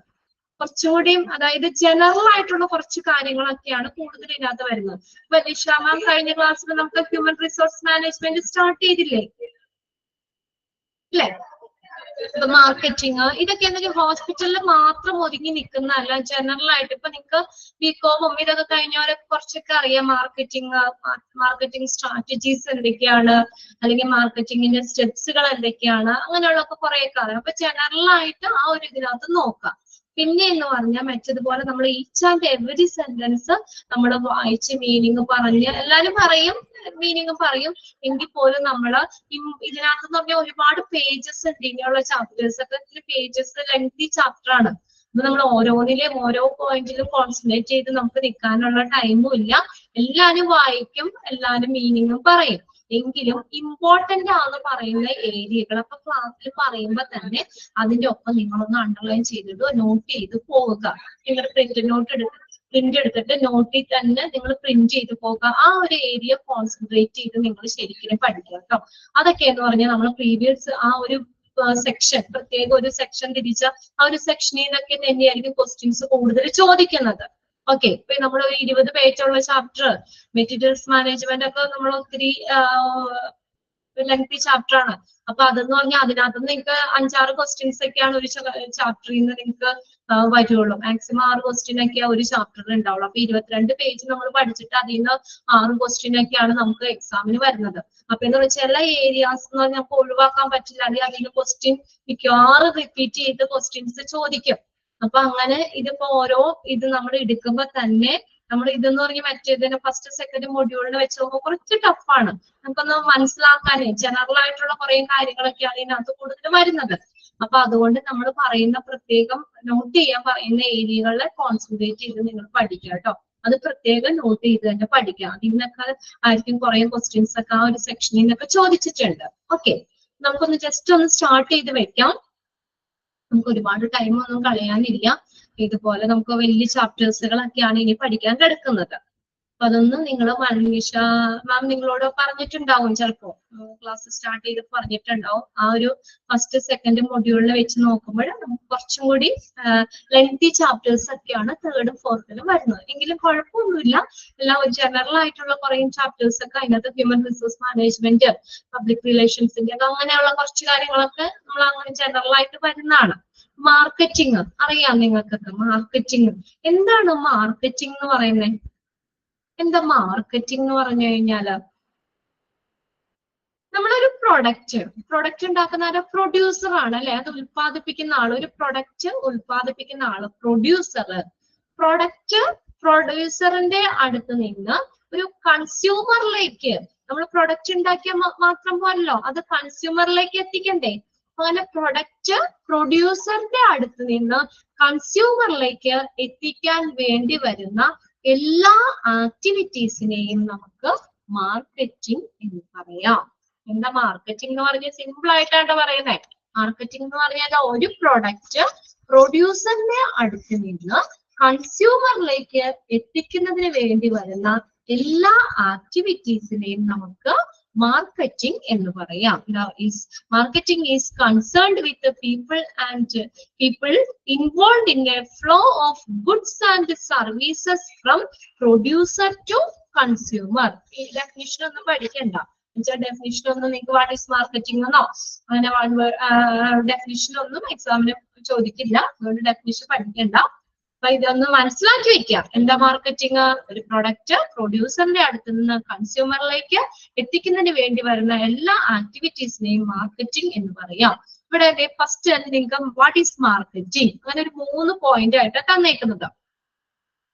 കുറച്ചുകൂടിയും അതായത് ജനറൽ ആയിട്ടുള്ള കുറച്ച് കാര്യങ്ങളൊക്കെയാണ് കൂടുതൽ ഇതിനകത്ത് വരുന്നത്. ഇപ്പൊ നിഷ മാം കഴിഞ്ഞ ക്ലാസ്സിൽ നമുക്ക് ഹ്യൂമൻ റിസോഴ്സ് മാനേജ്മെന്റ് സ്റ്റാർട്ട് ചെയ്തില്ലേ അല്ലെ? ഇപ്പൊ മാർക്കറ്റിംഗ് ഇതൊക്കെ എന്തെങ്കിലും ഹോസ്പിറ്റലിൽ മാത്രം ഒതുങ്ങി നിൽക്കുന്നതല്ല, ജനറൽ ആയിട്ട് ഇപ്പൊ നിങ്ങൾക്ക് ബികോമും ഇതൊക്കെ കഴിഞ്ഞവരെ കുറച്ചൊക്കെ അറിയാം. മാർക്കറ്റിംഗ് സ്ട്രാറ്റജീസ് എന്തൊക്കെയാണ്, അല്ലെങ്കിൽ മാർക്കറ്റിംഗിന്റെ സ്റ്റെപ്സുകൾ എന്തൊക്കെയാണ്, അങ്ങനെയുള്ളതൊക്കെ കുറെയൊക്കെ അറിയാം. അപ്പൊ ജനറൽ ആയിട്ട് ആ ഒരു ഇതിനകത്ത് നോക്കാം. പിന്നെ എന്ന് പറഞ്ഞാൽ മറ്റതുപോലെ നമ്മൾ ഈച്ച് ആൻഡ് എവറി സെന്റൻസ് നമ്മൾ വായിച്ച് മീനിങ് പറഞ്ഞ് എല്ലാരും പറയും, മീനിങ് പറയും, എങ്കിൽ പോലും നമ്മള് ഇതിനകത്ത് എന്ന് പറഞ്ഞാൽ ഒരുപാട് പേജസ് ഉണ്ട്. ഇനിയുള്ള ചാപ്റ്റേഴ്സ് ഒക്കെ പേജസ് ലെങ്തി ചാപ്റ്റർ ആണ്. അപ്പൊ നമ്മൾ ഓരോന്നിലും ഓരോ പോയിന്റിലും കോൺസെൻട്രേറ്റ് ചെയ്ത് നമുക്ക് നിൽക്കാനുള്ള ടൈമും ഇല്ല. എല്ലാരും വായിക്കും, എല്ലാരും മീനിങ്ങും പറയും. എങ്കിലും ഇമ്പോർട്ടന്റ് ആണെന്ന് പറയുന്ന ഏരിയകൾ അപ്പൊ ക്ലാസ്സിൽ പറയുമ്പോൾ തന്നെ അതിന്റെ ഒപ്പം നിങ്ങളൊന്ന് അണ്ടർലൈൻ ചെയ്തിട്ട് നോട്ട് ചെയ്ത് പോവുക. നിങ്ങൾ പ്രിന്റ് എടുത്തിട്ട് നോട്ടിൽ തന്നെ നിങ്ങൾ പ്രിന്റ് ചെയ്ത് പോകുക. ആ ഒരു ഏരിയ കോൺസെൻട്രേറ്റ് ചെയ്ത് നിങ്ങൾ ശരിക്കും പഠിക്കുക കേട്ടോ. അതൊക്കെ എന്ന് പറഞ്ഞാൽ നമ്മൾ പ്രീവിയസ് ആ ഒരു സെക്ഷൻ, പ്രത്യേക ഒരു സെക്ഷൻ തിരിച്ച ആ ഒരു സെക്ഷനിൽ നിന്നൊക്കെ തന്നെയായിരിക്കും ക്വസ്റ്റ്യൻസ് കൂടുതൽ ചോദിക്കുന്നത്. ഓക്കെ, ഇപ്പൊ നമ്മൾ ഒരു 20 പേജുള്ള ചാപ്റ്റർ മെറ്റീരിയൽസ് മാനേജ്മെന്റ് ഒക്കെ നമ്മൾ ഒത്തിരി ലെങ്തി ചാപ്റ്റർ ആണ്. അപ്പൊ അതെന്ന് പറഞ്ഞാൽ അതിനകത്ത് നിങ്ങൾക്ക് 5-6 ക്വസ്റ്റ്യൻസ് ഒക്കെയാണ് ഒരു ചാപ്റ്ററിൽ നിന്ന് നിങ്ങൾക്ക് വരുള്ളൂ. മാക്സിമം 6 ക്വസ്റ്റ്യൻ ഒക്കെ ഒരു ചാപ്റ്ററിൽ ഉണ്ടാവുള്ളൂ. അപ്പൊ 22 പേജ് നമ്മൾ പഠിച്ചിട്ട് അതിൽ നിന്ന് 6 ക്വസ്റ്റ്യൻ ഒക്കെയാണ് നമുക്ക് എക്സാമിന് വരുന്നത്. അപ്പൊ എന്ന് വെച്ചാൽ ചില ഏരിയാസ് എന്ന് പറഞ്ഞാൽ നമുക്ക് ഒഴിവാക്കാൻ പറ്റില്ല, അല്ലെങ്കിൽ അതിന് ക്വസ്റ്റ്യൻ മിക്കവാറും റിപ്പീറ്റ് ചെയ്ത് ക്വസ്റ്റ്യൻസ് ചോദിക്കും. അപ്പൊ അങ്ങനെ ഇതിപ്പോ ഓരോ ഇത് നമ്മൾ എടുക്കുമ്പോ തന്നെ നമ്മൾ ഇതെന്ന് പറഞ്ഞ് മറ്റേതിന് ഫസ്റ്റ് സെക്കൻഡ് മൊഡ്യൂളിന് വെച്ച് നോക്കുമ്പോൾ കുറച്ച് ടഫാണ്. നമുക്കൊന്ന് മനസ്സിലാക്കാനേ ജനറൽ ആയിട്ടുള്ള കുറെ കാര്യങ്ങളൊക്കെയാണ് ഇതിനകത്ത് കൂടുതൽ വരുന്നത്. അപ്പൊ അതുകൊണ്ട് നമ്മൾ പറയുന്ന പ്രത്യേകം നോട്ട് ചെയ്യാൻ പറയുന്ന ഏരിയകളിൽ കോൺസെൻട്രേറ്റ് ചെയ്ത് നിങ്ങൾ പഠിക്കുക കേട്ടോ. അത് പ്രത്യേകം നോട്ട് ചെയ്ത് തന്നെ പഠിക്കുക. അതിൽ നിന്നൊക്കെ ആയിരിക്കും കുറെ ക്വസ്റ്റ്യൻസ് ഒക്കെ ആ ഒരു സെക്ഷനിൽ നിന്നൊക്കെ ചോദിച്ചിട്ടുണ്ട്. ഓക്കെ, നമുക്കൊന്ന് ജസ്റ്റ് ഒന്ന് സ്റ്റാർട്ട് ചെയ്ത് വെക്കാം. നമുക്ക് ഒരുപാട് ടൈം ഒന്നും കളയാനില്ല. ഇതുപോലെ നമുക്ക് വലിയ ചാപ്റ്റേഴ്സുകളൊക്കെയാണ് ഇനി പഠിക്കാൻ കിടക്കുന്നത്. അപ്പൊ അതൊന്നും നിങ്ങൾ മനീഷ മാം നിങ്ങളോട് പറഞ്ഞിട്ടുണ്ടാവും, ചിലപ്പോ ക്ലാസ് സ്റ്റാർട്ട് ചെയ്ത് പറഞ്ഞിട്ടുണ്ടാവും. ആ ഒരു ഫസ്റ്റ് സെക്കൻഡ് മൊഡ്യൂളിൽ വെച്ച് നോക്കുമ്പോൾ നമുക്ക് കുറച്ചും കൂടി ലെങ്തി ചാപ്റ്റേഴ്സ് ഒക്കെയാണ് തേർഡും ഫോർത്തിലും വരുന്നത്. എങ്കിലും കുഴപ്പമൊന്നുമില്ല. എല്ലാം ഒരു ജനറൽ ആയിട്ടുള്ള കുറെ ചാപ്റ്റേഴ്സ് ഒക്കെ അതിനകത്ത് ഹ്യൂമൻ റിസോഴ്സ് മാനേജ്മെന്റ്, പബ്ലിക് റിലേഷൻസിന്റെ അങ്ങനെയുള്ള കുറച്ച് കാര്യങ്ങളൊക്കെ നമ്മൾ അങ്ങനെ ജനറൽ ആയിട്ട് വരുന്നതാണ്. മാർക്കറ്റിംഗ് അറിയാം നിങ്ങൾക്കൊക്കെ. മാർക്കറ്റിംഗ് എന്താണ് മാർക്കറ്റിംഗ് എന്ന് പറയുന്നത്? എന്താ മാർക്കറ്റിംഗ് എന്ന് പറഞ്ഞു കഴിഞ്ഞാല് നമ്മളൊരു പ്രൊഡക്റ്റ് ഉണ്ടാക്കുന്ന ആരോ പ്രൊഡ്യൂസർ ആണ് അല്ലെ? അത് ഉൽപ്പാദിപ്പിക്കുന്ന ആള്, ഒരു പ്രൊഡക്റ്റ് ഉൽപ്പാദിപ്പിക്കുന്ന ആള് പ്രൊഡ്യൂസറിന്റെ അടുത്ത് നിന്ന് ഒരു കൺസ്യൂമറിലേക്ക് നമ്മൾ പ്രൊഡക്റ്റ് ഉണ്ടാക്കിയ മാത്രം പോലല്ലോ, അത് കൺസ്യൂമറിലേക്ക് എത്തിക്കണ്ടേ? അങ്ങനെ പ്രൊഡക്റ്റ് പ്രൊഡ്യൂസറിന്റെ അടുത്ത് നിന്ന് കൺസ്യൂമറിലേക്ക് എത്തിക്കാൻ വേണ്ടി വരുന്ന എല്ലാ ആക്ടിവിറ്റീസിനെയും നമുക്ക് മാർക്കറ്റിംഗ് എന്ന് പറയാം. എന്താ മാർക്കറ്റിംഗ് എന്ന് പറഞ്ഞാൽ സിമ്പിൾ ആയിട്ടാണ് പറയുന്നത്. മാർക്കറ്റിംഗ് എന്ന് പറഞ്ഞാൽ ഒരു പ്രൊഡക്റ്റ് പ്രൊഡ്യൂസറിന്റെ അടുത്ത് നിന്ന് കൺസ്യൂമറിലേക്ക് എത്തിക്കുന്നതിന് വേണ്ടി വരുന്ന എല്ലാ ആക്ടിവിറ്റീസിനെയും നമുക്ക് marketing എന്ന് പറയാം. Marketing is concerned with the people involved in a flow of goods and services from producer to consumer. ഈ ഡെഫിനിഷൻ ഒന്നും പഠിക്കണ്ട. ഡെഫിനിഷൻ ഒന്നും നിങ്ങൾക്ക് വാട്ട് ഈസ് മാർക്കറ്റിംഗ് എന്നോ അങ്ങനെ ഡെഫിനിഷൻ ഒന്നും എക്സാമിന് ചോദിക്കില്ല. അതുകൊണ്ട് ഡെഫിനിഷൻ പഠിക്കണ്ട. അപ്പൊ ഇതൊന്ന് മനസ്സിലാക്കി വെക്കുക. എന്താ മാർക്കറ്റിംഗ്? ഒരു പ്രൊഡക്റ്റ് പ്രൊഡ്യൂസറിന്റെ അടുത്ത് നിന്ന് കൺസ്യൂമറിലേക്ക് എത്തിക്കുന്നതിന് വേണ്ടി വരുന്ന എല്ലാ ആക്ടിവിറ്റീസിനെയും മാർക്കറ്റിംഗ് എന്ന് പറയാം. ഇവിടെ ഫസ്റ്റ് നിങ്ങൾക്ക് വാട്ട് ഈസ് മാർക്കറ്റിംഗ്, അങ്ങനെ ഒരു 3 പോയിന്റ് ആയിട്ട് തന്നേക്കുന്നത്.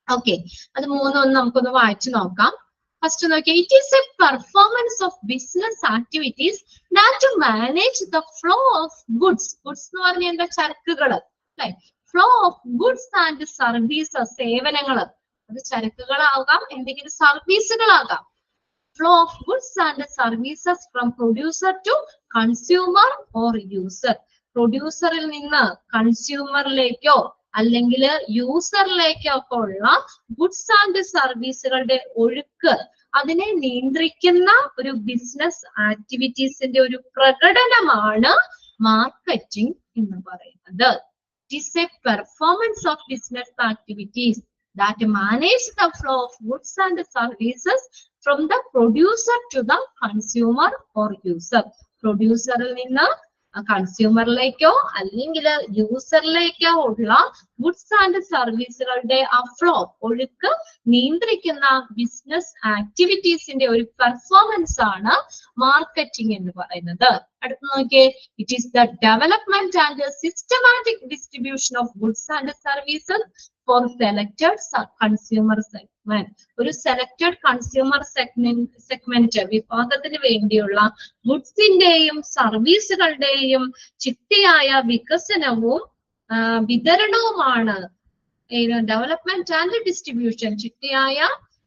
ഓക്കെ, അത് 3 നമുക്കൊന്ന് വായിച്ചു നോക്കാം. ഫസ്റ്റ് നോക്കിയാൽ it is a performance of business activities that manage the flow of goods. Goods എന്ന് പറഞ്ഞാൽ എന്താ? ചരക്കുകൾ. Flow of goods and services, സേവനങ്ങൾ. അത് ചരക്കുകളാകാം, എന്തെങ്കിലും സർവീസുകളാകാം. Flow of goods and services from producer to consumer or user. പ്രൊഡ്യൂസറിൽ നിന്ന് കൺസ്യൂമറിലേക്കോ അല്ലെങ്കിൽ യൂസറിലേക്കോ ഒക്കെ ഉള്ള ഗുഡ്സ് ആൻഡ് സർവീസുകളുടെ ഒഴുക്ക്, അതിനെ നിയന്ത്രിക്കുന്ന ഒരു ബിസിനസ് ആക്ടിവിറ്റീസിന്റെ ഒരു പ്രകടനമാണ് മാർക്കറ്റിംഗ് എന്ന് പറയുന്നത്. It is a performance of business activities that manage the flow of goods and services from the producer to the consumer or user. പ്രൊഡ്യൂസറിൽ നിന്ന് കൺസ്യൂമറിലേക്കോ അല്ലെങ്കിൽ യൂസറിലേക്കോ ഉള്ള ഗുഡ്സ് ആൻഡ് സർവീസുകളുടെ ആ ഫ്ലോ, ഒഴുക്ക് നിയന്ത്രിക്കുന്ന ബിസിനസ് ആക്ടിവിറ്റീസിന്റെ ഒരു പെർഫോമൻസ് ആണ് മാർക്കറ്റിംഗ് എന്ന് പറയുന്നത്. അടുത്ത് നോക്കിയേ, it is the development and systematic distribution of goods and services four selected consumer segment. ഒരു സെലക്ടഡ് കൺസ്യൂമർ സെഗ്മെന്റ് വിഭാഗത്തിന് വേണ്ടിയുള്ള ഗുഡ്സിന്റെയും സർവീസുകളുടെയും ചിട്ടയായ വികസനവും വിതരണവുമാണ് ഡെവലപ്മെന്റ് ആൻഡ് ഡിസ്ട്രിബ്യൂഷൻ. ചിട്ടയായ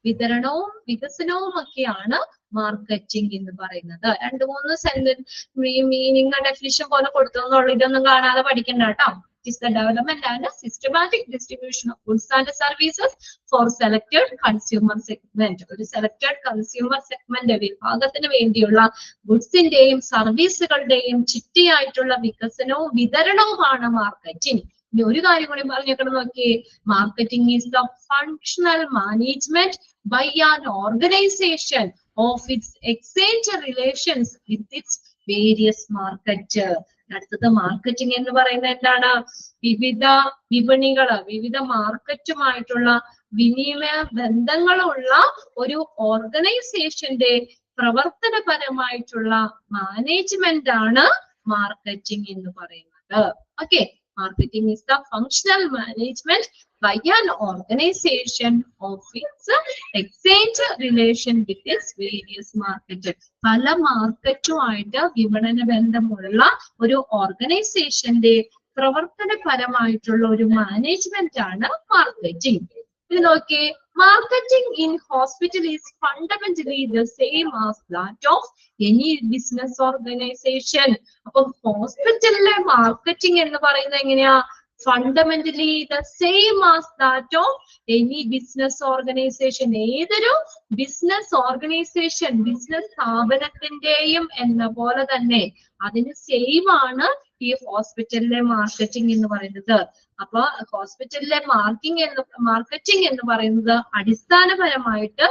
വിതരണവും വികസനവും ഒക്കെയാണ് മാർക്കറ്റിംഗ് എന്ന് പറയുന്നത്. 2-3 സെന്റൻസ് മീനിങ് ഡെഫിനിഷൻ പോലെ കൊടുത്തെന്നുള്ള ഇതൊന്നും കാണാതെ പഠിക്കണ്ട കേട്ടോ. Is the development and a systematic distribution of goods and services for selected consumer segment. ഒരു selected consumer segment വിഭാഗത്തിന് വേണ്ടിയുള്ള ഗുഡ്സിന്റെയും സർവീസുകളുടെയും ചിട്ടയായിട്ടുള്ള വികസനവും വിതരണവുമാണ് മാർക്കറ്റിംഗ്. ഇനി ഒരു കാര്യം കൂടി പറഞ്ഞേക്കണം നോക്കിയേ, marketing is the functional management by an organisation of its exchange relations with its various market. അടുത്തത് മാർക്കറ്റിംഗ് എന്ന് പറയുന്നത് എന്താണ്? വിവിധ വിപണികള്, വിവിധ മാർക്കറ്റുമായിട്ടുള്ള വിനിമയ ബന്ധങ്ങളുള്ള ഒരു ഓർഗനൈസേഷന്റെ പ്രവർത്തനപരമായിട്ടുള്ള മാനേജ്മെന്റ് ആണ് മാർക്കറ്റിംഗ് എന്ന് പറയുന്നത്. Okay, marketing is the functional management by an organization of its exchange relation with its various market. പല മാർക്കറ്റുമായിട്ട് വിപണന ബന്ധമുള്ള ഒരു ഓർഗനൈസേഷന്റെ പ്രവർത്തനപരമായിട്ടുള്ള ഒരു മാനേജ്മെന്റ് ആണ് മാർക്കറ്റിംഗ്. ഇത് നോക്കിയേ, marketing in hospital is fundamentally the same as that of any business organisation. അപ്പൊ ഹോസ്പിറ്റലിലെ മാർക്കറ്റിംഗ് എന്ന് പറയുന്നത് എങ്ങനെയാ? Fundamentally the same as that of any business organisation. ഏതൊരു ബിസിനസ് ഓർഗനൈസേഷൻ, ബിസിനസ് സ്ഥാപനത്തിന്റെയും എന്ന പോലെ തന്നെ അതിന് സെയിം ആണ് ഈ ഹോസ്പിറ്റലിലെ മാർക്കറ്റിംഗ് എന്ന് പറയുന്നത്. അപ്പൊ ഹോസ്പിറ്റലിലെ മാർക്കറ്റിംഗ് എന്ന് പറയുന്നത് അടിസ്ഥാനപരമായിട്ട്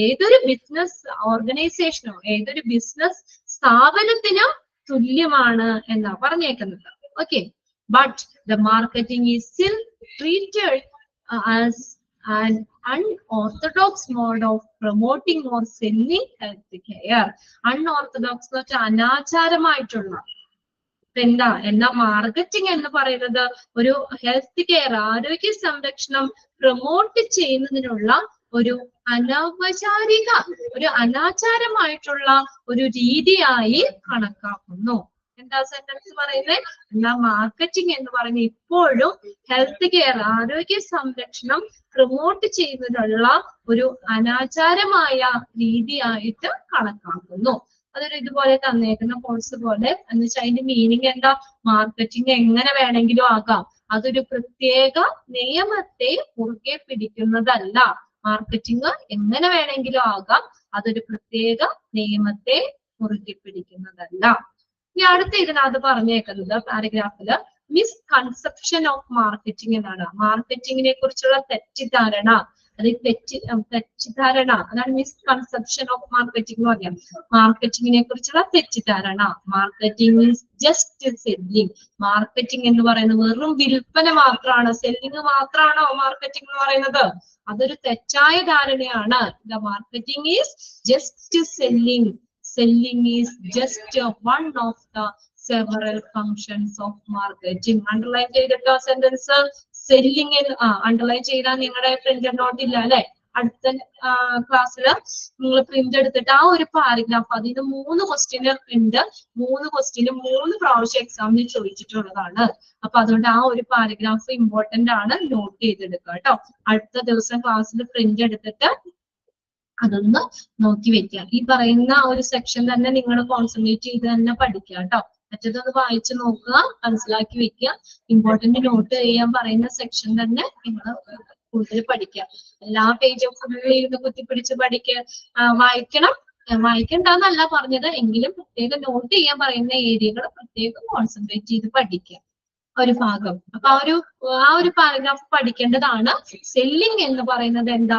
ഏതൊരു ബിസിനസ് ഓർഗനൈസേഷനോ ഏതൊരു ബിസിനസ് സ്ഥാപനത്തിനും തുല്യമാണ് എന്നാ പറഞ്ഞേക്കുന്നത്. Okay, but the marketing is still treated as an unorthodox mode of promoting or selling health care. Unorthodox എന്ന് വെച്ചാൽ അനാചാരമായിട്ടുള്ള. എന്താ മാർക്കറ്റിംഗ് എന്ന് പറയുന്നത്? ഒരു ഹെൽത്ത് കെയർ, ആരോഗ്യ സംരക്ഷണം പ്രൊമോട്ട് ചെയ്യുന്നതിനുള്ള ഒരു അനൗപചാരിക, ഒരു അനാചാരമായിട്ടുള്ള ഒരു രീതിയായി കണക്കാക്കുന്നു. എന്താ സെന്റൻസ് പറയുന്നത്? എന്താ മാർക്കറ്റിംഗ് എന്ന് പറയുന്നത് ഇപ്പോഴും ഹെൽത്ത് കെയർ, ആരോഗ്യ സംരക്ഷണം പ്രൊമോട്ട് ചെയ്യുന്നതിനുള്ള ഒരു അനാചാരമായ രീതിയായിട്ട് കണക്കാക്കുന്നു. അതൊരു ഇതുപോലെ തന്നേക്കുന്ന കോഴ്സ് പോലെ എന്ന് വെച്ചാൽ അതിന്റെ മീനിങ് എന്താ? മാർക്കറ്റിംഗ് എങ്ങനെ വേണമെങ്കിലും ആകാം, അതൊരു പ്രത്യേക നിയമത്തെ മുറുകെ പിടിക്കുന്നതല്ല. മാർക്കറ്റിംഗ് എങ്ങനെ വേണമെങ്കിലും ആകാം, അതൊരു പ്രത്യേക നിയമത്തെ മുറുകെ പിടിക്കുന്നതല്ല. ഇനി അടുത്ത ഇതിനകത്ത് പറഞ്ഞേക്കുന്നത് പാരഗ്രാഫില് മിസ്കൺസെപ്ഷൻ ഓഫ് മാർക്കറ്റിംഗ് എന്നാണ്. മാർക്കറ്റിംഗിനെ കുറിച്ചുള്ള തെറ്റിദ്ധാരണ, അത് തെറ്റിദ്ധാരണ, അതാണ് മിസ്കൺസെപ്ഷൻ ഓഫ് മാർക്കറ്റിംഗ് എന്ന് പറയാം. മാർക്കറ്റിങ്ങിനെ കുറിച്ചുള്ള തെറ്റിദ്ധാരണ. Marketing is just selling. Marketing എന്ന് പറയുന്നത് വെറും വിൽപ്പന മാത്രമാണ്, സെല്ലിംഗ് മാത്രമാണോ മാർക്കറ്റിംഗ് എന്ന് പറയുന്നത്? അതൊരു തെറ്റായ ധാരണയാണ്. The marketing is just selling. Selling is just one of the several functions of marketing. Underline ചെയ്തിട്ടോ സെന്റൻസ്. സെല്ലിംഗ് അണ്ടർലൈൻ ചെയ്താൽ നിങ്ങളുടെ പ്രിന്റഡ് നോട്ട് ഇല്ല അല്ലെ? അടുത്ത ക്ലാസ്സിൽ നിങ്ങൾ പ്രിന്റ് എടുത്തിട്ട് ആ ഒരു പാരഗ്രാഫ്, അതിന് 3 ക്വസ്റ്റ്യൻ ഉണ്ട്. 3 ക്വസ്റ്റ്യന് 3 പ്രാവശ്യം എക്സാമിന് ചോദിച്ചിട്ടുള്ളതാണ്. അപ്പൊ അതുകൊണ്ട് ആ ഒരു പാരഗ്രാഫ് ഇമ്പോർട്ടന്റ് ആണ്, നോട്ട് ചെയ്തെടുക്കുക കേട്ടോ. അടുത്ത ദിവസം ക്ലാസ്സിൽ പ്രിന്റ് എടുത്തിട്ട് അതൊന്ന് നോക്കി വെക്കുക. ഈ പറയുന്ന ഒരു സെക്ഷൻ തന്നെ നിങ്ങൾ കോൺസെൻട്രേറ്റ് ചെയ്ത് തന്നെ പഠിക്കുക കേട്ടോ. മറ്റേതൊന്ന് വായിച്ചു നോക്കുക, മനസ്സിലാക്കി വെക്കുക. ഇമ്പോർട്ടന്റ് നോട്ട് ചെയ്യാൻ പറയുന്ന സെക്ഷൻ തന്നെ നിങ്ങൾ കൂടുതൽ പഠിക്കുക. എല്ലാ പേജും ഫുള്ളി ഇരുന്ന് കുത്തിപ്പിടിച്ച് വായിക്കണം. വായിക്കണ്ടെന്നല്ല പറഞ്ഞത്, എങ്കിലും പ്രത്യേകം നോട്ട് ചെയ്യാൻ പറയുന്ന ഏരിയകൾ പ്രത്യേകം കോൺസെൻട്രേറ്റ് ചെയ്ത് പഠിക്കുക ഒരു ഭാഗം. അപ്പൊ ആ ഒരു പാരഗ്രാഫ് പഠിക്കേണ്ടതാണ്. സെല്ലിംഗ് എന്ന് പറയുന്നത് എന്താ?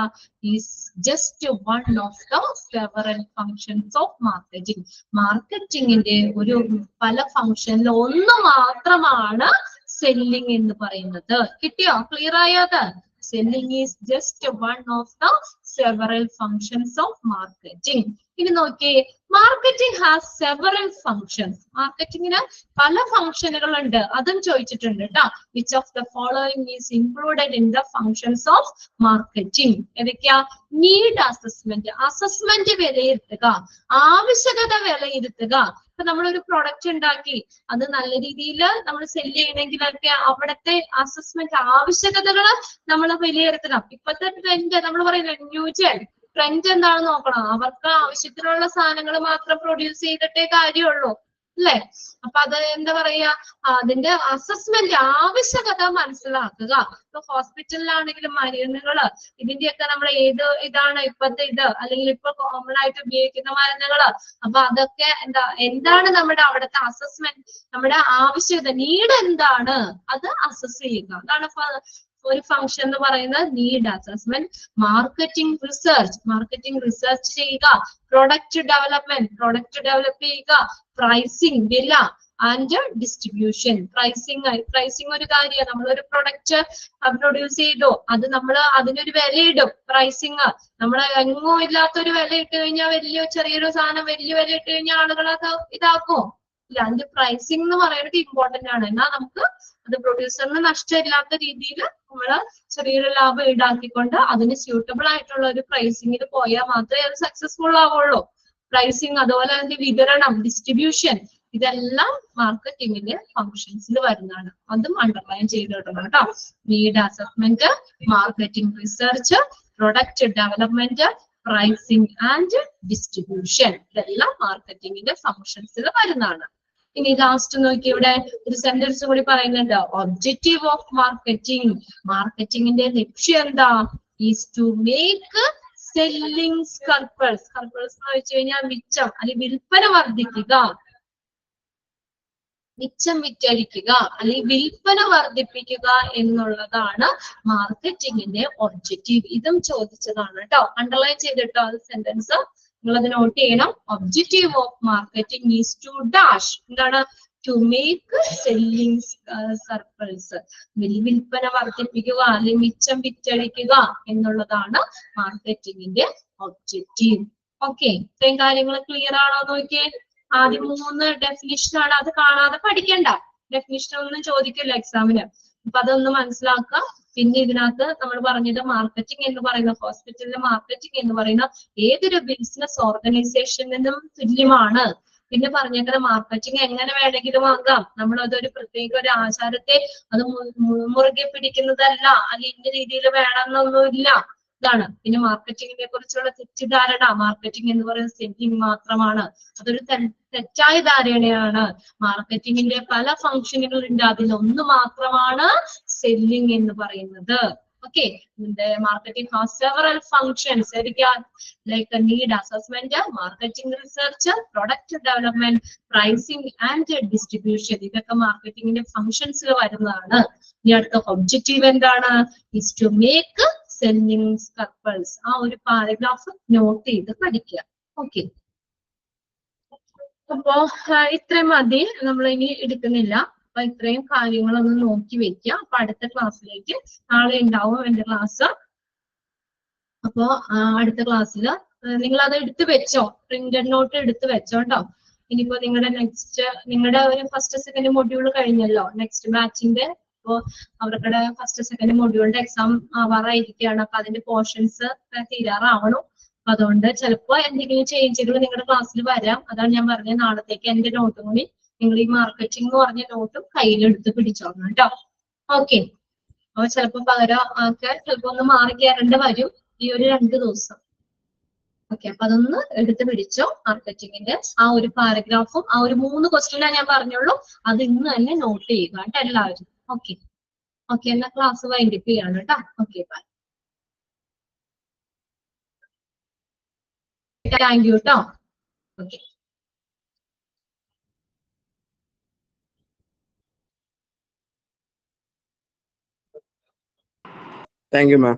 Is just one of the several functions of marketing. മാർക്കറ്റിംഗിന്റെ ഒരു പല ഫങ്ഷനിൽ ഒന്ന് മാത്രമാണ് സെല്ലിംഗ് എന്ന് പറയുന്നത്. കിട്ടിയോ? ക്ലിയർ ആയത്? Selling is just one of the several functions of marketing. ഇനി നോക്കിയേ, മാർക്കറ്റിംഗ് ഹാസ് സെവറൽ ഫങ്ഷൻസ്. മാർക്കറ്റിംഗിന് പല ഫങ്ഷനുകൾ ഉണ്ട്, അതും ചോദിച്ചിട്ടുണ്ട് കേട്ടോ. Which of the following is included in the functions of marketing? ഏതൊക്കെയാ? Need assessment. അസസ്മെന്റ് വിലയിരുത്തുക, ആവശ്യകത വിലയിരുത്തുക. ഇപ്പൊ നമ്മളൊരു പ്രൊഡക്റ്റ് ഉണ്ടാക്കി അത് നല്ല രീതിയിൽ നമ്മൾ സെല് ചെയ്യണമെങ്കിലൊക്കെ അവിടുത്തെ അസസ്മെന്റ്, ആവശ്യകതകൾ നമ്മൾ വിലയിരുത്തണം. ഇപ്പോഴത്തെ ട്രെൻഡ് നമ്മൾ പറയുന്നത് ന്യൂ ട്രെൻഡ് എന്താണെന്ന് നോക്കണം. അവർക്ക് ആവശ്യത്തിനുള്ള സാധനങ്ങൾ മാത്രം പ്രൊഡ്യൂസ് ചെയ്തിട്ടേ കാര്യമുള്ളൂ അല്ലെ? അപ്പൊ അത് എന്താ പറയാ, അതിന്റെ അസസ്മെന്റ്, ആവശ്യകത മനസ്സിലാക്കുക. ഇപ്പൊ ഹോസ്പിറ്റലിലാണെങ്കിലും മരുന്നുകള്, ഇതിന്റെയൊക്കെ നമ്മൾ ഇതാണ് ഇപ്പത്തെ അല്ലെങ്കിൽ ഇപ്പൊ കോമൺ ആയിട്ട് ഉപയോഗിക്കുന്ന മരുന്നുകള്. അപ്പൊ അതൊക്കെ എന്താണ് നമ്മുടെ അവിടുത്തെ അസസ്മെന്റ്, നമ്മുടെ ആവശ്യകത, നീഡ് എന്താണ് അത് അസസ് ചെയ്യുക. അതാണ് ഒരു ഫംഗ്ഷൻ എന്ന് പറയുന്നത് നീഡ് അസസ്മെന്റ്. മാർക്കറ്റിംഗ് റിസർച്ച് ചെയ്യുക. പ്രൊഡക്റ്റ് ഡെവലപ്പ് ചെയ്യുക. പ്രൈസിങ്, വില ആൻഡ് ഡിസ്ട്രിബ്യൂഷൻ. പ്രൈസിങ് ഒരു കാര്യമാണ്. നമ്മളൊരു പ്രൊഡക്റ്റ് പ്രൊഡ്യൂസ് ചെയ്തു, അത് നമ്മൾ അതിനൊരു വിലയിടും. പ്രൈസിങ് നമ്മൾ എങ്ങോ ഇല്ലാത്തൊരു വില ഇട്ട് കഴിഞ്ഞാൽ, ചെറിയൊരു സാധനം വലിയ വില ഇട്ട് കഴിഞ്ഞാൽ ആളുകൾ അത് ഇതാക്കും ഇല്ല. അതിന്റെ പ്രൈസിങ് എന്ന് പറയുന്നത് ഇമ്പോർട്ടന്റ് ആണ്. എന്നാൽ നമുക്ക് അത് പ്രൊഡ്യൂസറിന് നഷ്ടമില്ലാത്ത രീതിയിൽ നമ്മള് ചെറിയൊരു ലാഭം ഈടാക്കിക്കൊണ്ട് അതിന് സ്യൂട്ടബിൾ ആയിട്ടുള്ള ഒരു പ്രൈസിങ്ങിൽ പോയാൽ മാത്രമേ അത് സക്സസ്ഫുൾ ആവുള്ളൂ. പ്രൈസിങ്, അതുപോലെ അതിന്റെ വിതരണം, ഡിസ്ട്രിബ്യൂഷൻ, ഇതെല്ലാം മാർക്കറ്റിംഗിന്റെ ഫങ്ഷൻസിൽ വരുന്നതാണ്. അതും അണ്ടർലൈൻ ചെയ്തിട്ടുണ്ട് കേട്ടോ. Need assessment, marketing research, product development, pricing and distribution, ഇതെല്ലാം മാർക്കറ്റിംഗിന്റെ ഫങ്ഷൻസിൽ വരുന്നതാണ്. ഇനി ലാസ്റ്റ് നോക്കി, ഇവിടെ ഒരു സെന്റൻസ് കൂടി പറയുന്നുണ്ട്. Objective of marketing. മാർക്കറ്റിംഗിന്റെ ലക്ഷ്യം എന്താ? Is to make selling surplus. Surplus എന്ന് വെച്ച് കഴിഞ്ഞാൽ മിച്ചം അല്ലെങ്കിൽ വിൽപ്പന വർദ്ധിക്കുക, മിച്ചം വിറ്റഴിക്കുക അല്ലെങ്കിൽ വിൽപ്പന വർദ്ധിപ്പിക്കുക എന്നുള്ളതാണ് മാർക്കറ്റിംഗിന്റെ ഒബ്ജക്റ്റീവ്. ഇതും ചോദിച്ചതാണ് കേട്ടോ. അണ്ടർലൈൻ ചെയ്തിട്ടോ അത് സെന്റൻസ് നിങ്ങൾ അത് നോട്ട് ചെയ്യണം. Objective of marketing is to dash. എന്താണ്? To make selling surplus. വിൽപ്പന വർദ്ധിപ്പിക്കുക അല്ലെങ്കിൽ മിച്ചം വിറ്റഴിക്കുക എന്നുള്ളതാണ് മാർക്കറ്റിംഗിന്റെ ഒബ്ജക്റ്റീവ്. ഓക്കെ, ഇത്രയും കാര്യങ്ങൾ ക്ലിയർ ആണോ നോക്കിയേ. ആദ്യം 3 ഡെഫിനിഷൻ ആണ്, അത് കാണാതെ പഠിക്കണ്ട. ഡെഫിനിഷൻ ഒന്നും ചോദിക്കില്ല എക്സാമിന്. അപ്പൊ അതൊന്ന് മനസ്സിലാക്കുക. പിന്നെ ഇതിനകത്ത് നമ്മൾ പറഞ്ഞത് മാർക്കറ്റിംഗ് എന്ന് പറയുന്ന, ഹോസ്പിറ്റലിലെ മാർക്കറ്റിംഗ് എന്ന് പറയുന്ന ഏതൊരു ബിസിനസ് ഓർഗനൈസേഷനും തുല്യമാണ്. പിന്നെ പറഞ്ഞേക്കുന്ന മാർക്കറ്റിംഗ് എങ്ങനെ വേണമെങ്കിലും ആകാം. നമ്മൾ അതൊരു പ്രത്യേക ഒരു ആചാരത്തെ അത് മുറുകെ പിടിക്കുന്നതല്ല, അല്ലെങ്കിൽ ഇന്ന രീതിയിൽ വേണമെന്നൊന്നുമില്ല. ഇതാണ്. പിന്നെ മാർക്കറ്റിംഗിനെ കുറിച്ചുള്ള തെറ്റിദ്ധാരണ, മാർക്കറ്റിംഗ് എന്ന് പറയുന്നത് സെല്ലിംഗ് മാത്രമാണ്. അതൊരു തെറ്റായ ധാരണയാണ്. മാർക്കറ്റിംഗിന്റെ പല ഫംഗ്ഷനുകളുണ്ട്, അതിലൊന്ന് മാത്രമാണ് സെല്ലിംഗ് എന്ന് പറയുന്നത്. Okay, the marketing has several functions like a need assessment, marketing research, product development, pricing and distribution. ഇതൊക്കെ മാർക്കറ്റിംഗിന്റെ ഫങ്ഷൻസിൽ വരുന്നതാണ്. ഇനി അടുത്ത ഒബ്ജക്റ്റീവ് എന്താണ്? is to make സെല്ലിംഗ് സ്കർപ്പൽസ് ആ ഒരു പാരഗ്രാഫ് നോട്ട് ചെയ്ത് പഠിക്കുക. ഓക്കെ, അപ്പോ ഇത്രയും മതി, നമ്മൾ ഇനി എടുക്കുന്നില്ല. അപ്പൊ ഇത്രയും കാര്യങ്ങളൊന്ന് നോക്കി വെക്കുക. അപ്പൊ അടുത്ത ക്ലാസ്സിലേക്ക് നാളെ ഉണ്ടാവും എന്റെ ക്ലാസ്. അപ്പോ അടുത്ത ക്ലാസ്സിൽ നിങ്ങൾ അത് എടുത്തു വെച്ചോ, പ്രിന്റഡ് നോട്ട് എടുത്തു വെച്ചോ കേട്ടോ. ഇനിയിപ്പോ നിങ്ങളുടെ ഒരു ഫസ്റ്റ് സെക്കൻഡ് മൊഡ്യൂൾ കഴിഞ്ഞല്ലോ, നെക്സ്റ്റ് ബാച്ചിന്റെ. അപ്പോ അവരുടെ ഫസ്റ്റ് സെക്കൻഡ് മൊഡ്യൂളിന്റെ എക്സാം ആവാറായിരിക്കുകയാണ്. അപ്പൊ അതിന്റെ പോർഷൻസ് തീരാറാവണം. അപ്പൊ അതുകൊണ്ട് ചിലപ്പോ എന്തെങ്കിലും ചേഞ്ചുകൾ നിങ്ങളുടെ ക്ലാസ്സിൽ വരാം. അതാണ് ഞാൻ പറഞ്ഞത്, നാളത്തേക്ക് എന്റെ നോട്ടും കൂടി നിങ്ങൾ ഈ മാർക്കറ്റിംഗ് എന്ന് പറഞ്ഞ നോട്ടും കയ്യിലെടുത്ത് പിടിച്ചോളണം കേട്ടോ. ഓക്കെ, അപ്പൊ ചിലപ്പോ പകരം ഒക്കെ ചിലപ്പോ ഒന്ന് മാറി കയറേണ്ടി വരും ഈ ഒരു 2 ദിവസം. ഓക്കെ, അപ്പൊ അതൊന്ന് എടുത്ത് പിടിച്ചോ. മാർക്കറ്റിംഗിന്റെ ആ ഒരു പാരഗ്രാഫും ആ ഒരു 3 ക്വസ്റ്റ്യനാ ഞാൻ പറഞ്ഞുള്ളൂ, അത് ഇന്ന് തന്നെ നോട്ട് ചെയ്യുക കേട്ടോ എല്ലാവരും. ഓക്കെ ഓക്കെ, എന്നാ ക്ലാസ് വൈൻഡപ്പ് ചെയ്യാണ് കേട്ടോ. Okay, bye. താങ്ക് യു കേട്ടോ. ഓക്കെ. Thank you, ma'am.